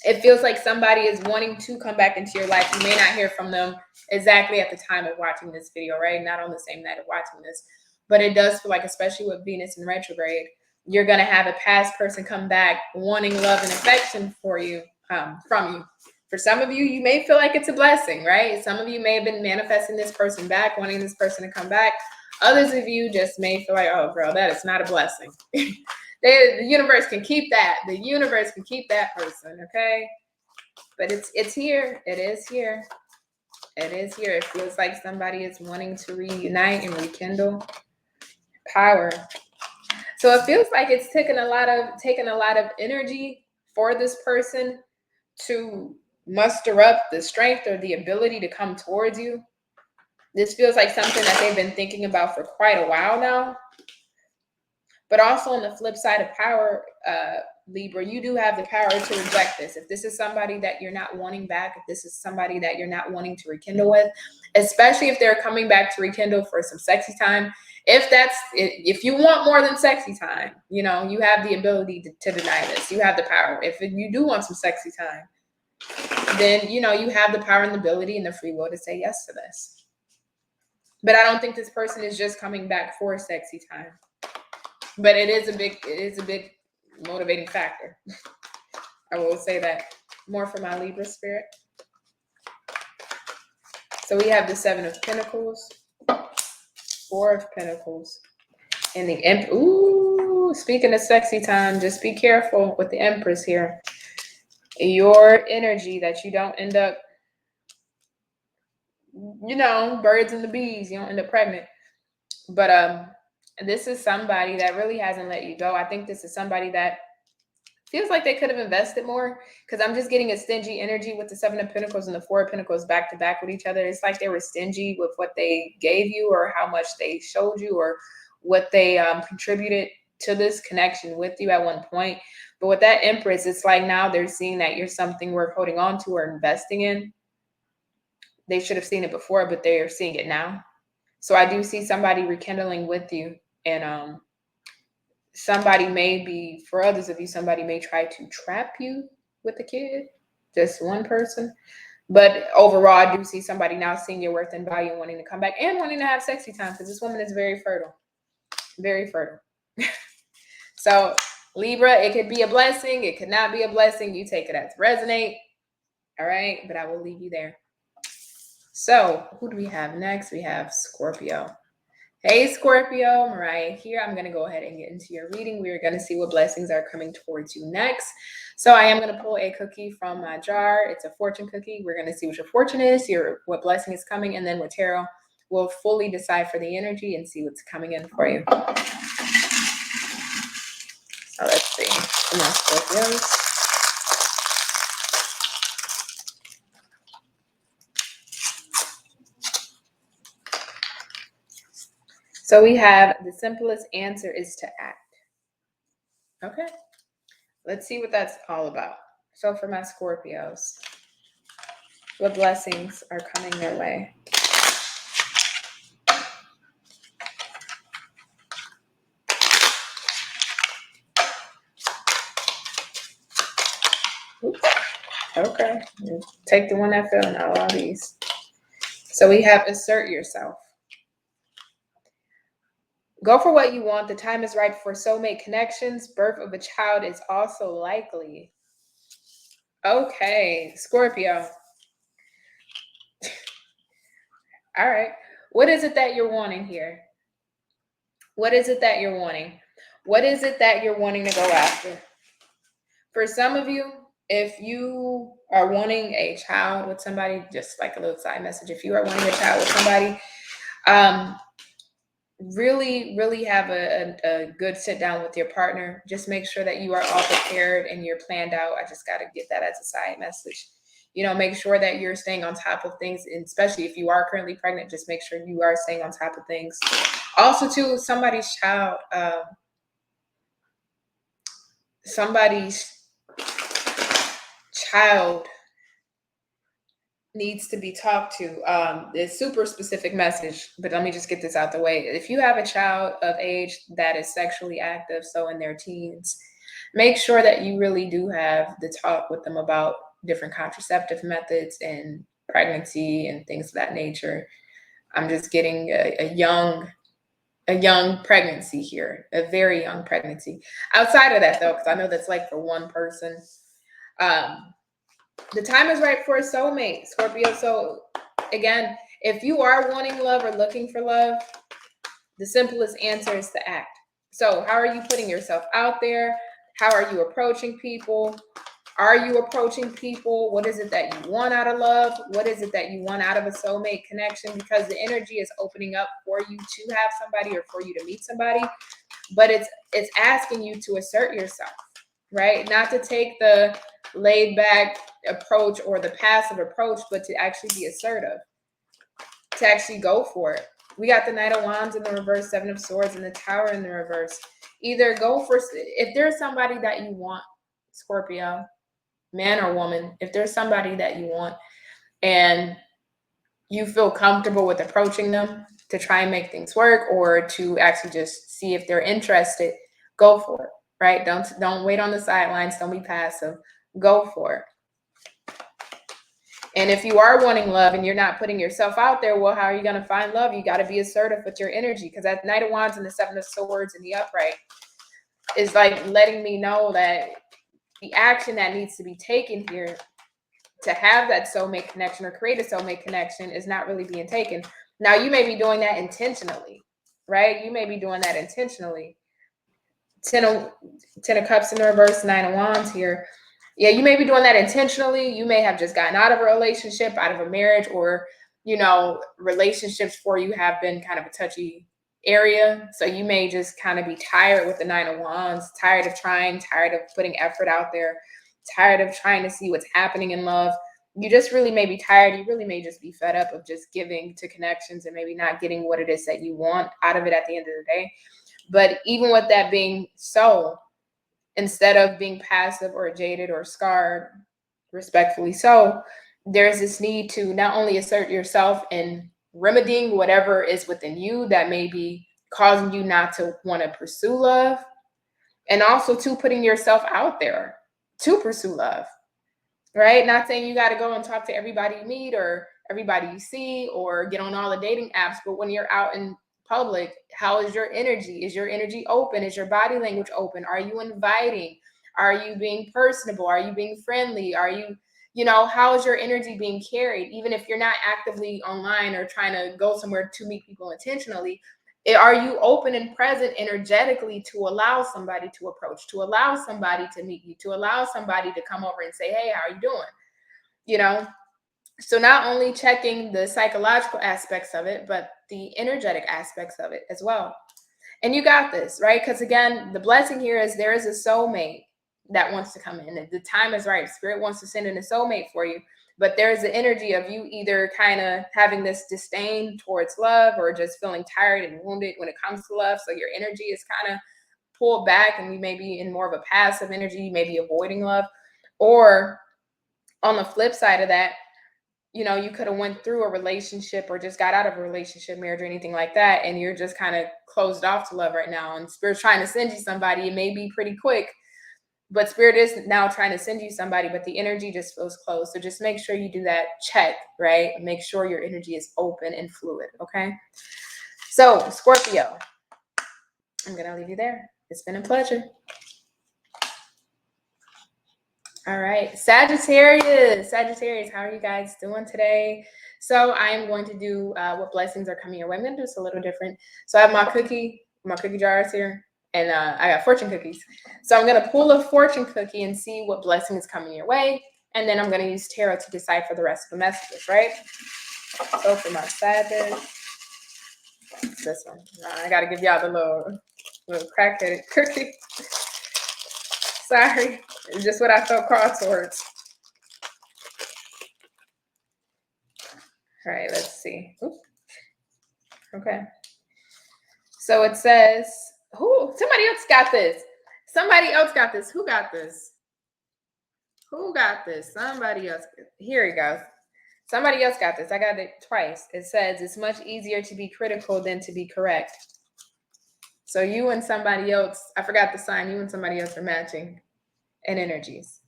it feels like somebody is wanting to come back into your life. You may not hear from them exactly at the time of watching this video, right? Not on the same night of watching this. But it does feel like, especially with Venus in retrograde, you're going to have a past person come back wanting love and affection from you. For some of you, you may feel like it's a blessing, right? Some of you may have been manifesting this person back, wanting this person to come back. Others of you just may feel like, oh, girl, that is not a blessing. The universe can keep that. The universe can keep that person, okay? But it's here. It is here. It is here. It feels like somebody is wanting to reunite and rekindle power. So it feels like it's taken a lot of energy for this person to muster up the strength or the ability to come towards you. This feels like something that they've been thinking about for quite a while now. But also on the flip side of power, Libra, you do have the power to reject this. If this is somebody that you're not wanting back, if this is somebody that you're not wanting to rekindle with, especially if they're coming back to rekindle for some sexy time, if you want more than sexy time, you have the ability to deny this. You have the power. If you do want some sexy time, then, you have the power and the ability and the free will to say yes to this. But I don't think this person is just coming back for sexy time. But it is a big motivating factor. I will say that. More for my Libra spirit. So we have the 7 of Pentacles, 4 of Pentacles, and the Empress. Ooh, speaking of sexy time, just be careful with the Empress here. Your energy, that you don't end up, birds and the bees. You don't end up pregnant. But this is somebody that really hasn't let you go. I think this is somebody that feels like they could have invested more, because I'm just getting a stingy energy with the 7 of Pentacles and the 4 of Pentacles back to back with each other. It's like they were stingy with what they gave you, or how much they showed you, or what they contributed to this connection with you at one point. But with that Empress, it's like now they're seeing that you're something worth holding on to or investing in. They should have seen it before, but they're seeing it now. So I do see somebody rekindling with you, and somebody may be, for others of you, somebody may try to trap you with a kid, just one person. But overall, I do see somebody now seeing your worth and value and wanting to come back and wanting to have sexy time, because this woman is very fertile. Very fertile. So Libra, it could be a blessing. It could not be a blessing. You take it as resonate. All right. But I will leave you there. So who do we have next? We have Scorpio. Hey, Scorpio, Mariah here. I'm going to go ahead and get into your reading. We are going to see what blessings are coming towards you next. So I am going to pull a cookie from my jar. It's a fortune cookie. We're going to see what your fortune is, what blessing is coming, and then with tarot, we'll fully decide for the energy and see what's coming in for you. So let's see. Come on, Scorpios. So we have the simplest answer is to act. Okay. Let's see what that's all about. So for my Scorpios, what blessings are coming their way? Oops. Okay. Take the one that fell, not all these. So we have assert yourself. Go for what you want. The time is right for soulmate connections. Birth of a child is also likely. Okay, Scorpio. All right. What is it that you're wanting here? What is it that you're wanting? What is it that you're wanting to go after? For some of you, if you are wanting a child with somebody, just like a little side message, if you are wanting a child with somebody, really have a good sit down with your partner. Just make sure that you are all prepared and you're planned out. I just got to get that as a side message. Make sure that you're staying on top of things, and especially if you are currently pregnant, just make sure you are staying on top of things. Also, too, somebody's child needs to be talked to. It's super specific message, but let me just get this out the way. If you have a child of age that is sexually active, so in their teens, make sure that you really do have the talk with them about different contraceptive methods and pregnancy and things of that nature. I'm just getting a young pregnancy here, a very young pregnancy. Outside of that, though, because I know that's like for one person, the time is right for a soulmate, Scorpio. So again, if you are wanting love or looking for love, the simplest answer is to act. So how are you putting yourself out there? How are you approaching people? Are you approaching people? What is it that you want out of love? What is it that you want out of a soulmate connection? Because the energy is opening up for you to have somebody or for you to meet somebody, but it's asking you to assert yourself, right? Not to take the laid back approach or the passive approach, but to actually be assertive, to actually go for it. We got the Knight of Wands in the reverse, Seven of Swords, and the Tower in the reverse. Either go for, if there's somebody that you want, Scorpio, man or woman, if there's somebody that you want and you feel comfortable with approaching them to try and make things work, or to actually just see if they're interested, go for it, right? Don't wait on the sidelines. Don't be passive. Go for it. And if you are wanting love and you're not putting yourself out there, well, how are you going to find love? You got to be assertive with your energy, because that Knight of Wands and the Seven of Swords in the upright is like letting me know that the action that needs to be taken here to have that soulmate connection or create a soulmate connection is not really being taken. Now, you may be doing that intentionally, right? You may be doing that intentionally. Ten of Cups in the reverse, Nine of Wands here. Yeah, you may be doing that intentionally. You may have just gotten out of a relationship, out of a marriage, or, relationships for you have been kind of a touchy area. So you may just kind of be tired with the Nine of Wands, tired of trying, tired of putting effort out there, tired of trying to see what's happening in love. You just really may be tired. You really may just be fed up of just giving to connections and maybe not getting what it is that you want out of it at the end of the day. But even with that being so, instead of being passive or jaded or scarred, respectfully so, there's this need to not only assert yourself in remedying whatever is within you that may be causing you not to want to pursue love, and also to putting yourself out there to pursue love. right? Not saying you got to go and talk to everybody you meet or everybody you see or get on all the dating apps, but when you're out in public, how is your energy? Is your energy open? Is your body language open? Are you inviting? Are you being personable? Are you being friendly? Are you, how is your energy being carried? Even if you're not actively online or trying to go somewhere to meet people intentionally, are you open and present energetically to allow somebody to approach, to allow somebody to meet you, to allow somebody to come over and say, hey, how are you doing? So not only checking the psychological aspects of it, but the energetic aspects of it as well. And you got this, right? Because again, the blessing here is there is a soulmate that wants to come in. The time is right. Spirit wants to send in a soulmate for you. But there's the energy of you either kind of having this disdain towards love or just feeling tired and wounded when it comes to love. So your energy is kind of pulled back and you may be in more of a passive energy. You may be avoiding love. Or on the flip side of that, you could have went through a relationship or just got out of a relationship, marriage, or anything like that, and you're just kind of closed off to love right now. And Spirit's trying to send you somebody. It may be pretty quick, but Spirit is now trying to send you somebody, but the energy just feels closed. So just make sure you do that check, right? Make sure your energy is open and fluid, okay? So, Scorpio, I'm going to leave you there. It's been a pleasure. All right, Sagittarius, how are you guys doing today? So I am going to do what blessings are coming your way. I'm going to do this a little different. So I have my cookie jars here, and I got fortune cookies. So I'm going to pull a fortune cookie and see what blessing is coming your way, and then I'm going to use tarot to decipher the rest of the messages, right? So for my Sagittarius, this one. I got to give y'all the little crackheaded cookie. Sorry, it's just what I felt called towards. All right, let's see. Oops. Okay. So it says, somebody else got this. Somebody else got this. Who got this? Who got this? Somebody else. Here we go. Somebody else got this. I got it twice. It says, it's much easier to be critical than to be correct. So you and somebody else, I forgot the sign, you and somebody else are matching in energies.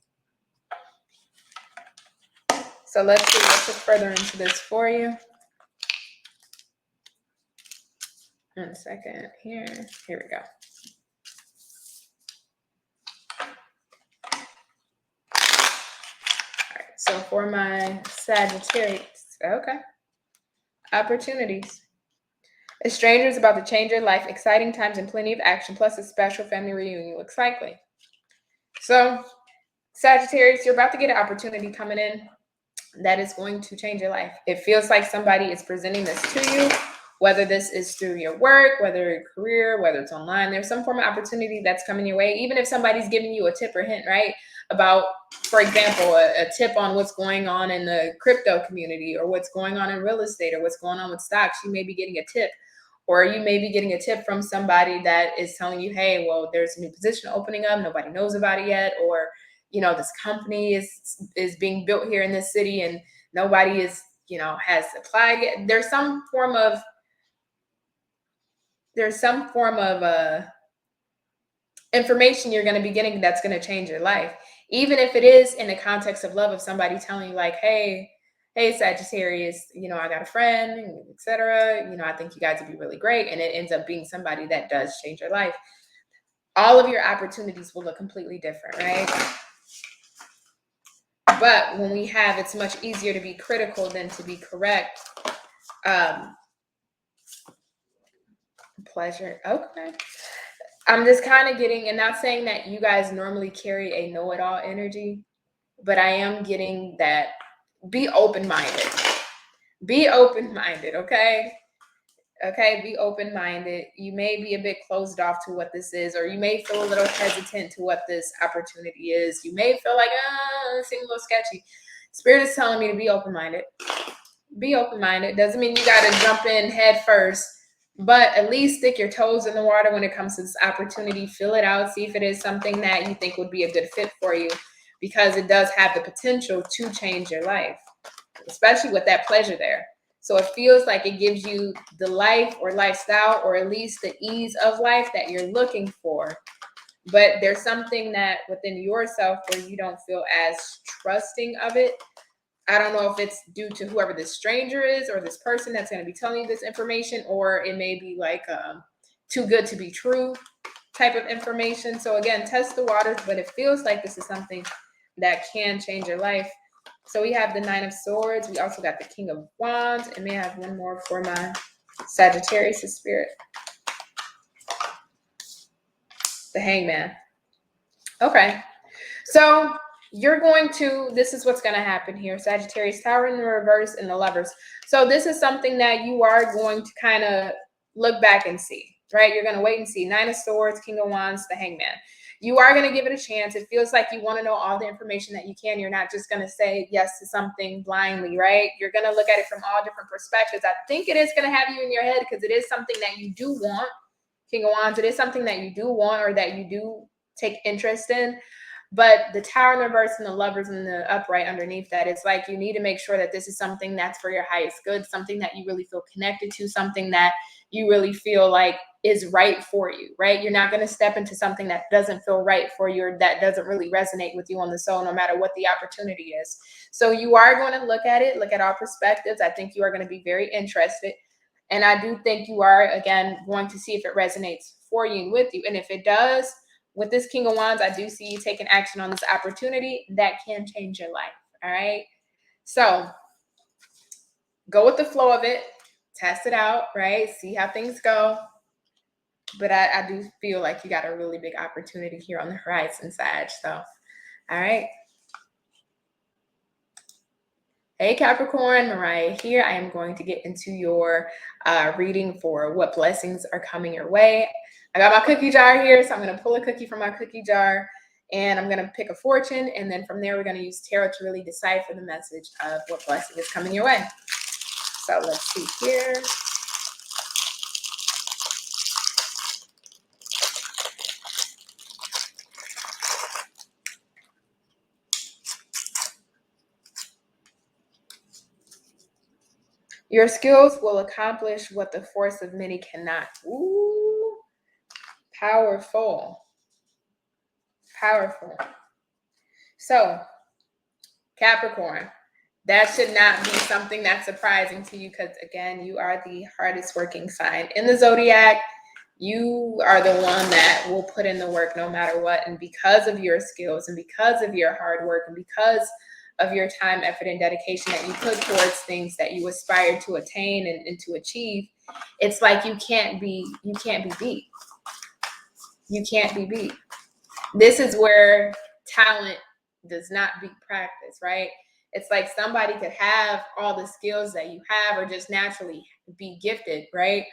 So let's see, let's look further into this for you. 1 second here. Here we go. All right, so for my Sagittarius, okay. Opportunities. A stranger is about to change your life. Exciting times and plenty of action, plus a special family reunion looks likely. So, Sagittarius, you're about to get an opportunity coming in that is going to change your life. It feels like somebody is presenting this to you, whether this is through your work, whether your career, whether it's online. There's some form of opportunity that's coming your way, even if somebody's giving you a tip or hint, right? About, for example, a tip on what's going on in the crypto community or what's going on in real estate or what's going on with stocks. You may be getting a tip. Or you may be getting a tip from somebody that is telling you, hey, well, there's a new position opening up. Nobody knows about it yet. Or, this company is being built here in this city and nobody is, has applied yet. There's some form of information you're going to be getting that's going to change your life. Even if it is in the context of love, of somebody telling you like, hey, Sagittarius, I got a friend, etc. I think you guys would be really great. And it ends up being somebody that does change your life. All of your opportunities will look completely different, right? But when we have, it's much easier to be critical than to be correct. Pleasure. Okay. I'm just kind of getting, and not saying that you guys normally carry a know-it-all energy, but I am getting that be open-minded. Be open-minded, okay? Okay, be open-minded. You may be a bit closed off to what this is, or you may feel a little hesitant to what this opportunity is. You may feel like, it seems a little sketchy. Spirit is telling me to be open-minded. Be open-minded. Doesn't mean you got to jump in head first, but at least stick your toes in the water when it comes to this opportunity. Fill it out. See if it is something that you think would be a good fit for you, because it does have the potential to change your life, especially with that pleasure there. So it feels like it gives you the life or lifestyle, or at least the ease of life that you're looking for. but there's something that within yourself where you don't feel as trusting of it. I don't know if it's due to whoever this stranger is or this person that's going to be telling you this information, or it may be like too good to be true type of information. So again, test the waters, but it feels like this is something that can change your life. So we have the Nine of Swords. We also got the King of Wands, and may I have one more for my Sagittarius spirit? The Hangman. Okay. So you're going to, this is what's going to happen here. Sagittarius, Tower in the reverse, and the Lovers. So this is something that you are going to kind of look back and see, right? You're going to wait and see. Nine of Swords, King of Wands, the Hangman. You are going to give it a chance. It feels like you want to know all the information that you can. You're not just going to say yes to something blindly, right? You're going to look at it from all different perspectives. I think it is going to have you in your head because it is something that you do want. King of Wands, it is something that you do want or that you do take interest in. But the Tower in the reverse and the Lovers in the upright underneath that, it's like you need to make sure that this is something that's for your highest good, something that you really feel connected to, something that you really feel like is right for you, right? You're not going to step into something that doesn't feel right for you or that doesn't really resonate with you on the soul, no matter what the opportunity is. So you are going to look at it, look at all perspectives. I think you are going to be very interested. And I do think you are, again, going to see if it resonates for you and with you. And if it does, with this King of Wands, I do see you taking action on this opportunity that can change your life. All right. So go with the flow of it, test it out, right? See how things go. But I do feel like you got a really big opportunity here on the horizon, Sag. So, all right. Hey, Capricorn, Mariah here. I am going to get into your reading for what blessings are coming your way. I got my cookie jar here, so I'm going to pull a cookie from my cookie jar, and I'm going to pick a fortune, and then from there, we're going to use tarot to really decipher the message of what blessing is coming your way. So let's see here. Your skills will accomplish what the force of many cannot. Ooh, powerful. Powerful. So, Capricorn, that should not be something that's surprising to you because, again, you are the hardest working sign in the zodiac. You are the one that will put in the work no matter what. And because of your skills and because of your hard work and because of your time, effort, and dedication that you put towards things that you aspire to attain and to achieve, it's like you can't be beat. You can't be beat. This is where talent does not beat practice, right? It's like somebody could have all the skills that you have or just naturally be gifted, right?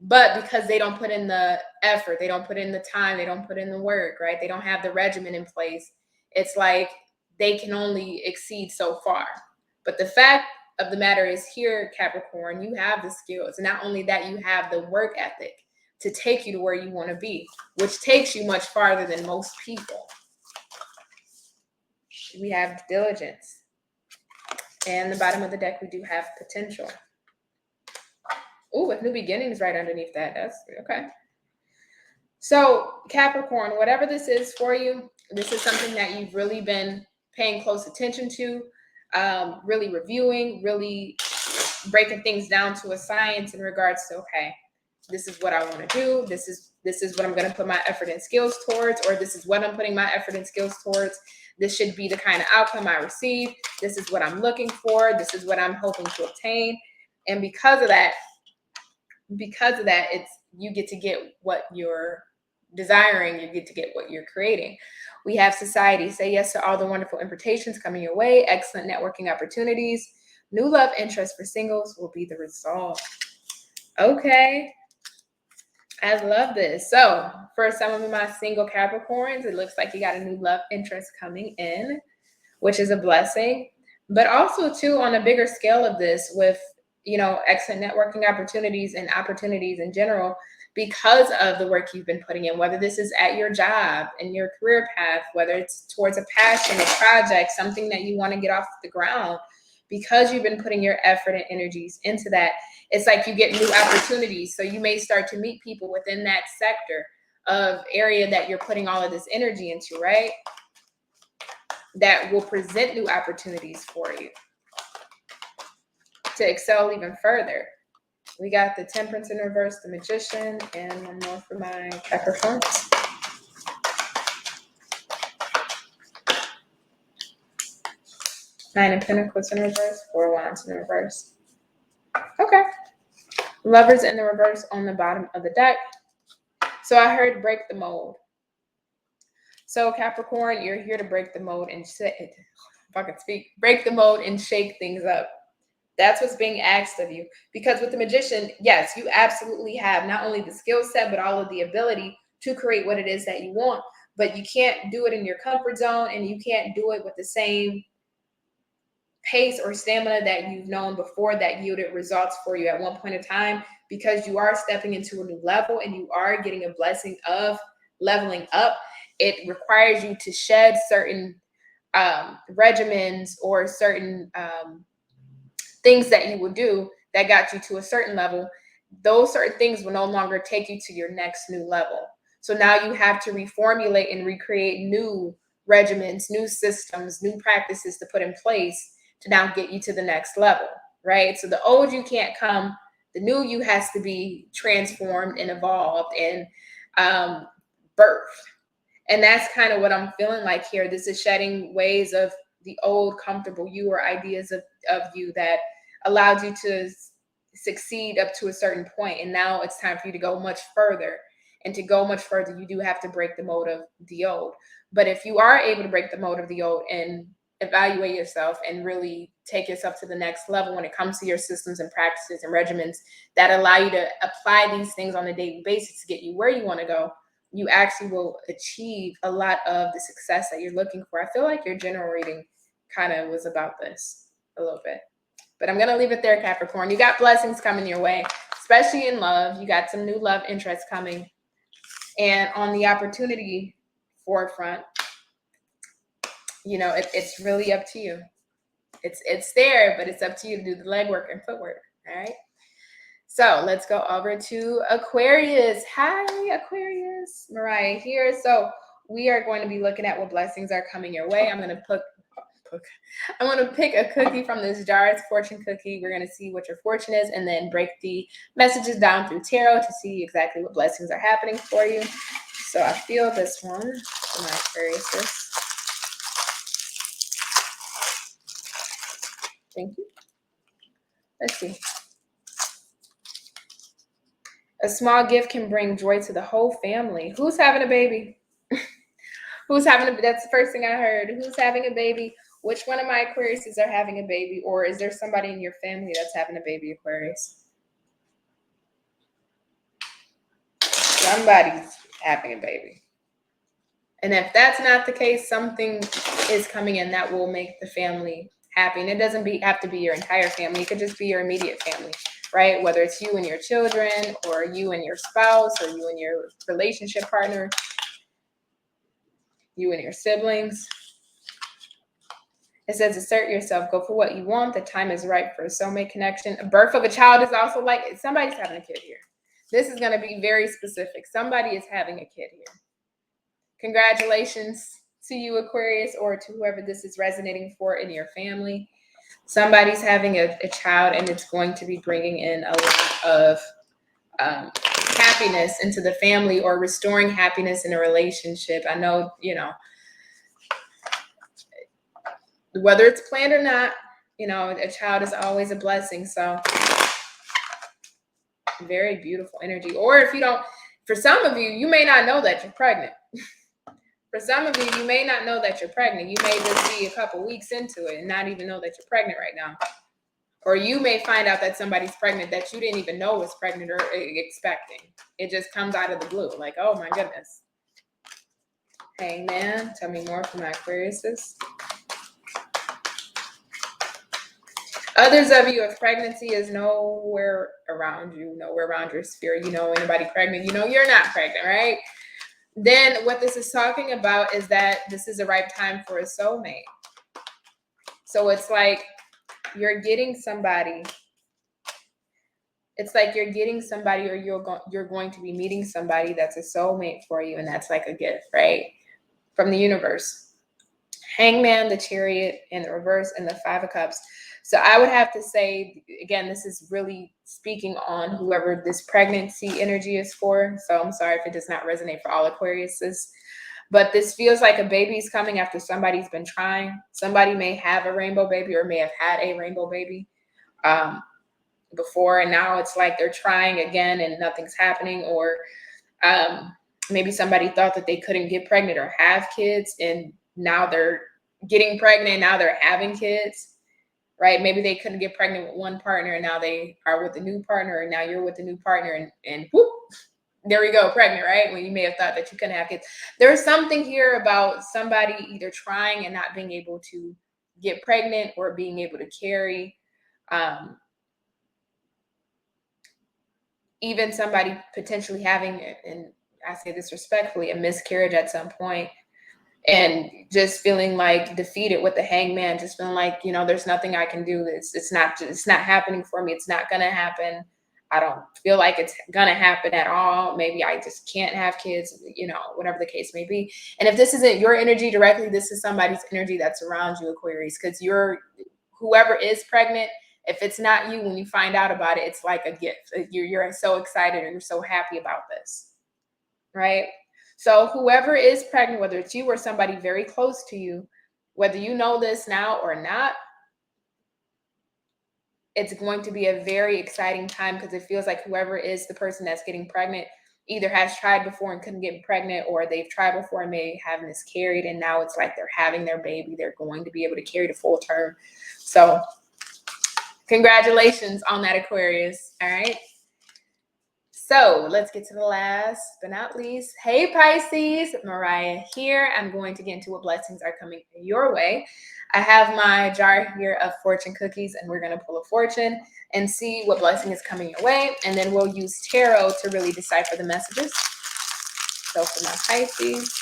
But because they don't put in the effort, they don't put in the time, they don't put in the work, right? They don't have the regimen in place. It's like they can only exceed so far. But the fact of the matter is here, Capricorn, you have the skills. And not only that, you have the work ethic to take you to where you want to be, which takes you much farther than most people. We have diligence. And the bottom of the deck, we do have potential. Oh, with new beginnings right underneath that. That's okay. So Capricorn, whatever this is for you, this is something that you've really been paying close attention to, really reviewing, really breaking things down to a science in regards to, okay, this is what I want to do. This is what I'm going to put my effort and skills towards, or this is what I'm putting my effort and skills towards. This should be the kind of outcome I receive. This is what I'm looking for. This is what I'm hoping to obtain. And because of that, it's you get to get what you're desiring, you get to get what you're creating. We have society. Say yes to all the wonderful invitations coming your way. Excellent networking opportunities. New love interest for singles will be the result. Okay. I love this. So for some of my single Capricorns, it looks like you got a new love interest coming in, which is a blessing. But also too, on a bigger scale of this, with excellent networking opportunities and opportunities in general, because of the work you've been putting in, whether this is at your job, in your career path, whether it's towards a passion, a project, something that you want to get off the ground, because you've been putting your effort and energies into that, it's like you get new opportunities. So you may start to meet people within that sector of area that you're putting all of this energy into, right? That will present new opportunities for you to excel even further. We got the Temperance in reverse, the Magician, and one more for my Capricorn. Nine of Pentacles in reverse, Four of Wands in reverse. Okay. Lovers in the reverse on the bottom of the deck. So I heard break the mold. So Capricorn, you're here to break the mold and break the mold and shake things up. That's what's being asked of you. Because with the Magician, yes, you absolutely have not only the skill set, but all of the ability to create what it is that you want. But you can't do it in your comfort zone, and you can't do it with the same pace or stamina that you've known before that yielded results for you at one point in time, because you are stepping into a new level and you are getting a blessing of leveling up. It requires you to shed certain regimens or certain things that you would do that got you to a certain level. Those certain things will no longer take you to your next new level. So now you have to reformulate and recreate new regimens, new systems, new practices to put in place to now get you to the next level, right? So the old you can't come, the new you has to be transformed and evolved and birthed. And that's kind of what I'm feeling like here. This is shedding ways of the old comfortable you or ideas of you that allowed you to succeed up to a certain point. And now it's time for you to go much further. And to go much further, you do have to break the mold of the old. But if you are able to break the mold of the old and evaluate yourself and really take yourself to the next level when it comes to your systems and practices and regimens that allow you to apply these things on a daily basis to get you where you want to go, you actually will achieve a lot of the success that you're looking for. I feel like your general reading kind of was about this a little bit. But I'm going to leave it there, Capricorn. You got blessings coming your way, especially in love. You got some new love interests coming. And on the opportunity forefront, you know, it's really up to you. It's there, but it's up to you to do the legwork and footwork. All right. So let's go over to Aquarius. Hi, Aquarius. Mariah here. So we are going to be looking at what blessings are coming your way. I'm going to pick a cookie from this jar. It's fortune cookie. We're going to see what your fortune is and then break the messages down through tarot to see exactly what blessings are happening for you. So I feel this one for my Aquarius. Thank you. Let's see. A small gift can bring joy to the whole family. Who's having a baby? Who's having a, that's the first thing I heard. Who's having a baby? Which one of my Aquariuses are having a baby? Or is there somebody in your family that's having a baby, Aquarius? Somebody's having a baby. And if that's not the case, something is coming in that will make the family happy. And it doesn't have to be your entire family. It could just be your immediate family, right? Whether it's you and your children, or you and your spouse, or you and your relationship partner, you and your siblings. It says, assert yourself, go for what you want. The time is right for a soulmate connection. A birth of a child is also like, somebody's having a kid here. This is going to be very specific. Somebody is having a kid here. Congratulations to you, Aquarius, or to whoever this is resonating for in your family. Somebody's having a child, and it's going to be bringing in a lot of happiness into the family, or restoring happiness in a relationship. I know, you know, whether it's planned or not, you know, a child is always a blessing. So very beautiful energy. Or if you don't, for some of you, you may not know that you're pregnant. For some of you, you may not know that you're pregnant. You may just be a couple weeks into it and not even know that you're pregnant right now. Or you may find out that somebody's pregnant that you didn't even know was pregnant or expecting. It just comes out of the blue. Like, oh my goodness. Hangman, tell me more from my Aquariuses. Others of you, if pregnancy is nowhere around you, nowhere around your sphere, you know anybody pregnant, you know you're not pregnant, right? Then what this is talking about is that this is the right time for a soulmate. So it's like you're getting somebody. It's like you're getting somebody, or you're going to be meeting somebody that's a soulmate for you, and that's like a gift, right? From the universe. Hangman, the Chariot in the reverse, and the Five of Cups. So I would have to say, again, this is really speaking on whoever this pregnancy energy is for. So I'm sorry if it does not resonate for all Aquariuses. But this feels like a baby's coming after somebody's been trying. Somebody may have a rainbow baby or may have had a rainbow baby before, and now it's like they're trying again and nothing's happening. Or maybe somebody thought that they couldn't get pregnant or have kids, and now they're getting pregnant, now they're having kids, right? Maybe they couldn't get pregnant with one partner, and now they are with a new partner, and now you're with a new partner, and whoop, there we go, pregnant, right? When you may have thought that you couldn't have kids. There's something here about somebody either trying and not being able to get pregnant, or being able to carry. Even somebody potentially having, and I say this respectfully, a miscarriage at some point, and just feeling like defeated with the Hangman, just feeling like, there's nothing I can do. It's not happening for me. It's not going to happen. I don't feel like it's going to happen at all. Maybe I just can't have kids, whatever the case may be. And if this isn't your energy directly, this is somebody's energy that's around you, Aquarius, because whoever is pregnant, if it's not you, when you find out about it, it's like a gift. You're so excited, or you're so happy about this, right? So whoever is pregnant, whether it's you or somebody very close to you, whether you know this now or not, it's going to be a very exciting time, because it feels like whoever is the person that's getting pregnant either has tried before and couldn't get pregnant, or they've tried before and may have miscarried, and now it's like they're having their baby. They're going to be able to carry the full term. So congratulations on that, Aquarius. All right. So let's get to the last but not least. Hey, Pisces, Mariah here. I'm going to get into what blessings are coming your way. I have my jar here of fortune cookies, and we're going to pull a fortune and see what blessing is coming your way. And then we'll use tarot to really decipher the messages. So for my Pisces,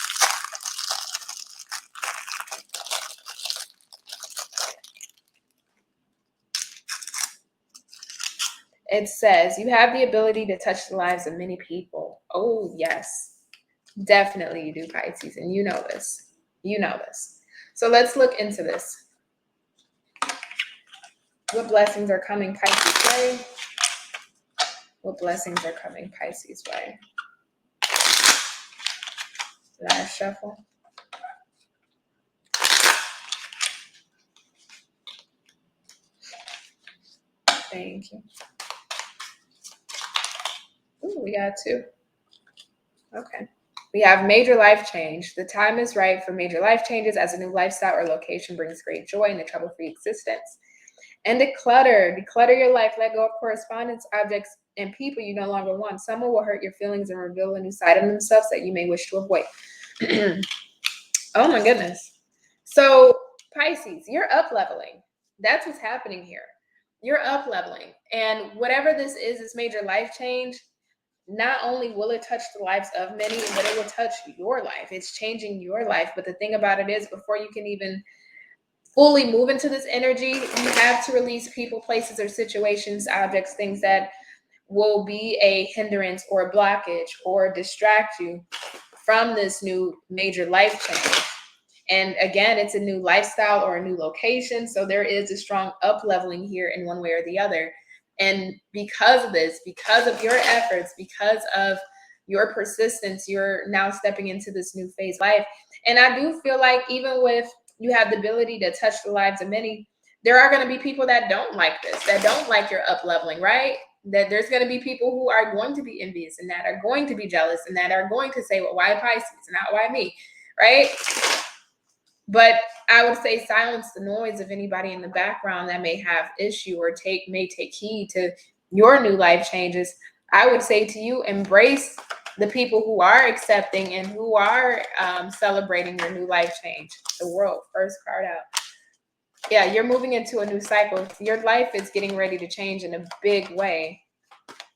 it says, you have the ability to touch the lives of many people. Oh, yes. Definitely you do, Pisces. And you know this. You know this. So let's look into this. What blessings are coming Pisces way? What blessings are coming Pisces way? Last shuffle. Thank you. Ooh, we got two. Okay. We have major life change. The time is right for major life changes, as a new lifestyle or location brings great joy and a trouble-free existence. And declutter. Declutter your life. Let go of correspondence, objects, and people you no longer want. Someone will hurt your feelings and reveal a new side of themselves that you may wish to avoid. Oh my goodness. So Pisces, you're up leveling. That's what's happening here. You're up leveling. And whatever this is, this major life change, not only will it touch the lives of many, but it will touch your life. It's changing your life. But the thing about it is, before you can even fully move into this energy, you have to release people, places, or situations, objects, things that will be a hindrance or a blockage or distract you from this new major life change. And again, it's a new lifestyle or a new location. So there is a strong up leveling here in one way or the other. And because of this, because of your efforts, because of your persistence, you're now stepping into this new phase of life. And I do feel like, even with you have the ability to touch the lives of many, there are going to be people that don't like this, that don't like your up leveling, right? That there's going to be people who are going to be envious, and that are going to be jealous, and that are going to say, well, why Pisces, not why me, right? But I would say silence the noise of anybody in the background that may have issue or may take heed to your new life changes. I would say to you, embrace the people who are accepting and who are celebrating your new life change. The World, first card out. Yeah, you're moving into a new cycle. Your life is getting ready to change in a big way,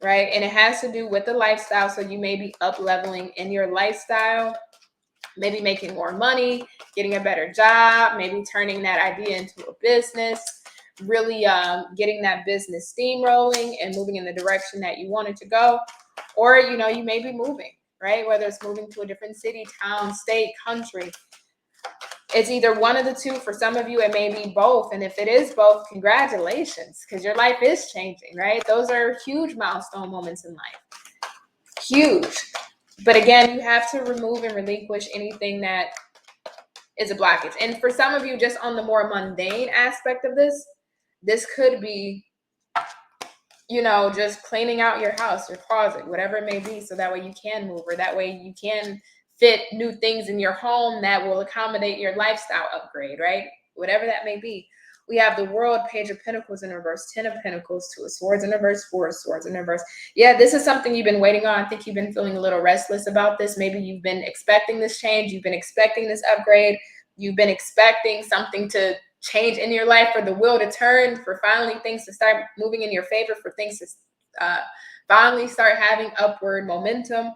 right? And it has to do with the lifestyle. So you may be up leveling in your lifestyle, maybe making more money, getting a better job, maybe turning that idea into a business, really getting that business steamrolling and moving in the direction that you want it to go. Or, you know, you may be moving, right? Whether it's moving to a different city, town, state, country. It's either one of the two. For some of you, it may be both. And if it is both, congratulations, because your life is changing, right? Those are huge milestone moments in life. Huge. But again, you have to remove and relinquish anything that is a blockage. And for some of you, just on the more mundane aspect of this could be, you know, just cleaning out your house, your closet, whatever it may be, so that way you can move, or that way you can fit new things in your home that will accommodate your lifestyle upgrade, right? Whatever that may be. We have the World, Page of Pentacles in reverse, 10 of Pentacles, 2 of Swords in reverse, 4 of Swords in reverse. Yeah, this is something you've been waiting on. I think you've been feeling a little restless about this. Maybe you've been expecting this change. You've been expecting this upgrade. You've been expecting something to change in your life, for the wheel to turn, for finally things to start moving in your favor, for things to finally start having upward momentum.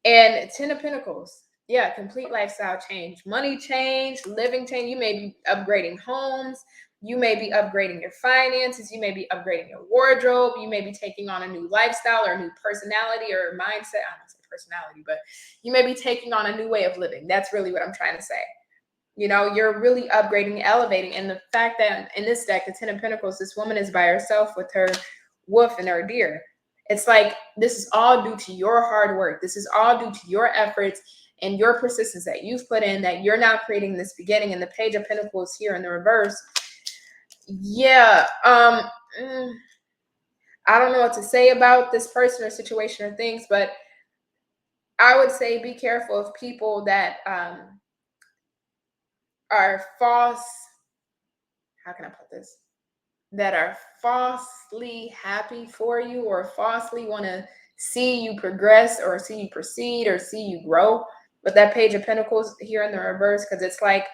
And 10 of Pentacles, yeah, complete lifestyle change, money change, living change. You may be upgrading homes. You may be upgrading your finances. You may be upgrading your wardrobe. You may be taking on a new lifestyle or a new personality or mindset. I don't say personality, but you may be taking on a new way of living. That's really what I'm trying to say. You know, you're really upgrading, elevating. And the fact that in this deck, the 10 of Pentacles, this woman is by herself with her wolf and her deer. It's like, this is all due to your hard work. This is all due to your efforts and your persistence that you've put in, that you're now creating this beginning. And the Page of Pentacles here in the reverse. Yeah. I don't know what to say about this person or situation or things, but I would say be careful of people that are false. How can I put this? That are falsely happy for you, or falsely want to see you progress, or see you proceed, or see you grow. But that Page of Pentacles here in the reverse, because it's like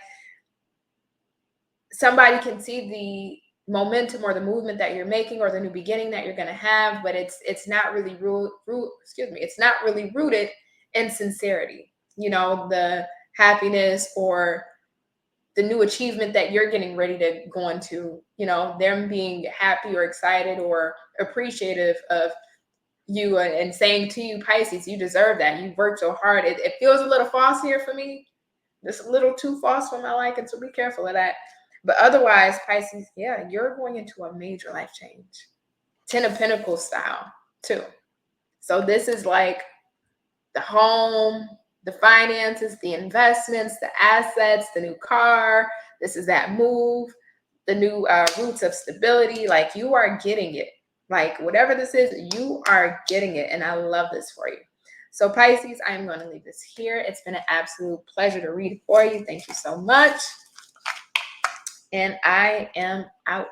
somebody can see the momentum or the movement that you're making, or the new beginning that you're going to have, but it's not really it's not really rooted in sincerity. You know, the happiness or the new achievement that you're getting ready to go into, you know, them being happy or excited or appreciative of you, and saying to you, Pisces, you deserve that. You've worked so hard. It feels a little false here for me. Just a little too false for my liking, so be careful of that. But otherwise, Pisces, yeah, you're going into a major life change. 10 of Pentacles style too. So this is like the home, the finances, the investments, the assets, the new car. This is that move, the new roots of stability. Like, you are getting it. Like, whatever this is, you are getting it. And I love this for you. So Pisces, I'm going to leave this here. It's been an absolute pleasure to read for you. Thank you so much. And I am out.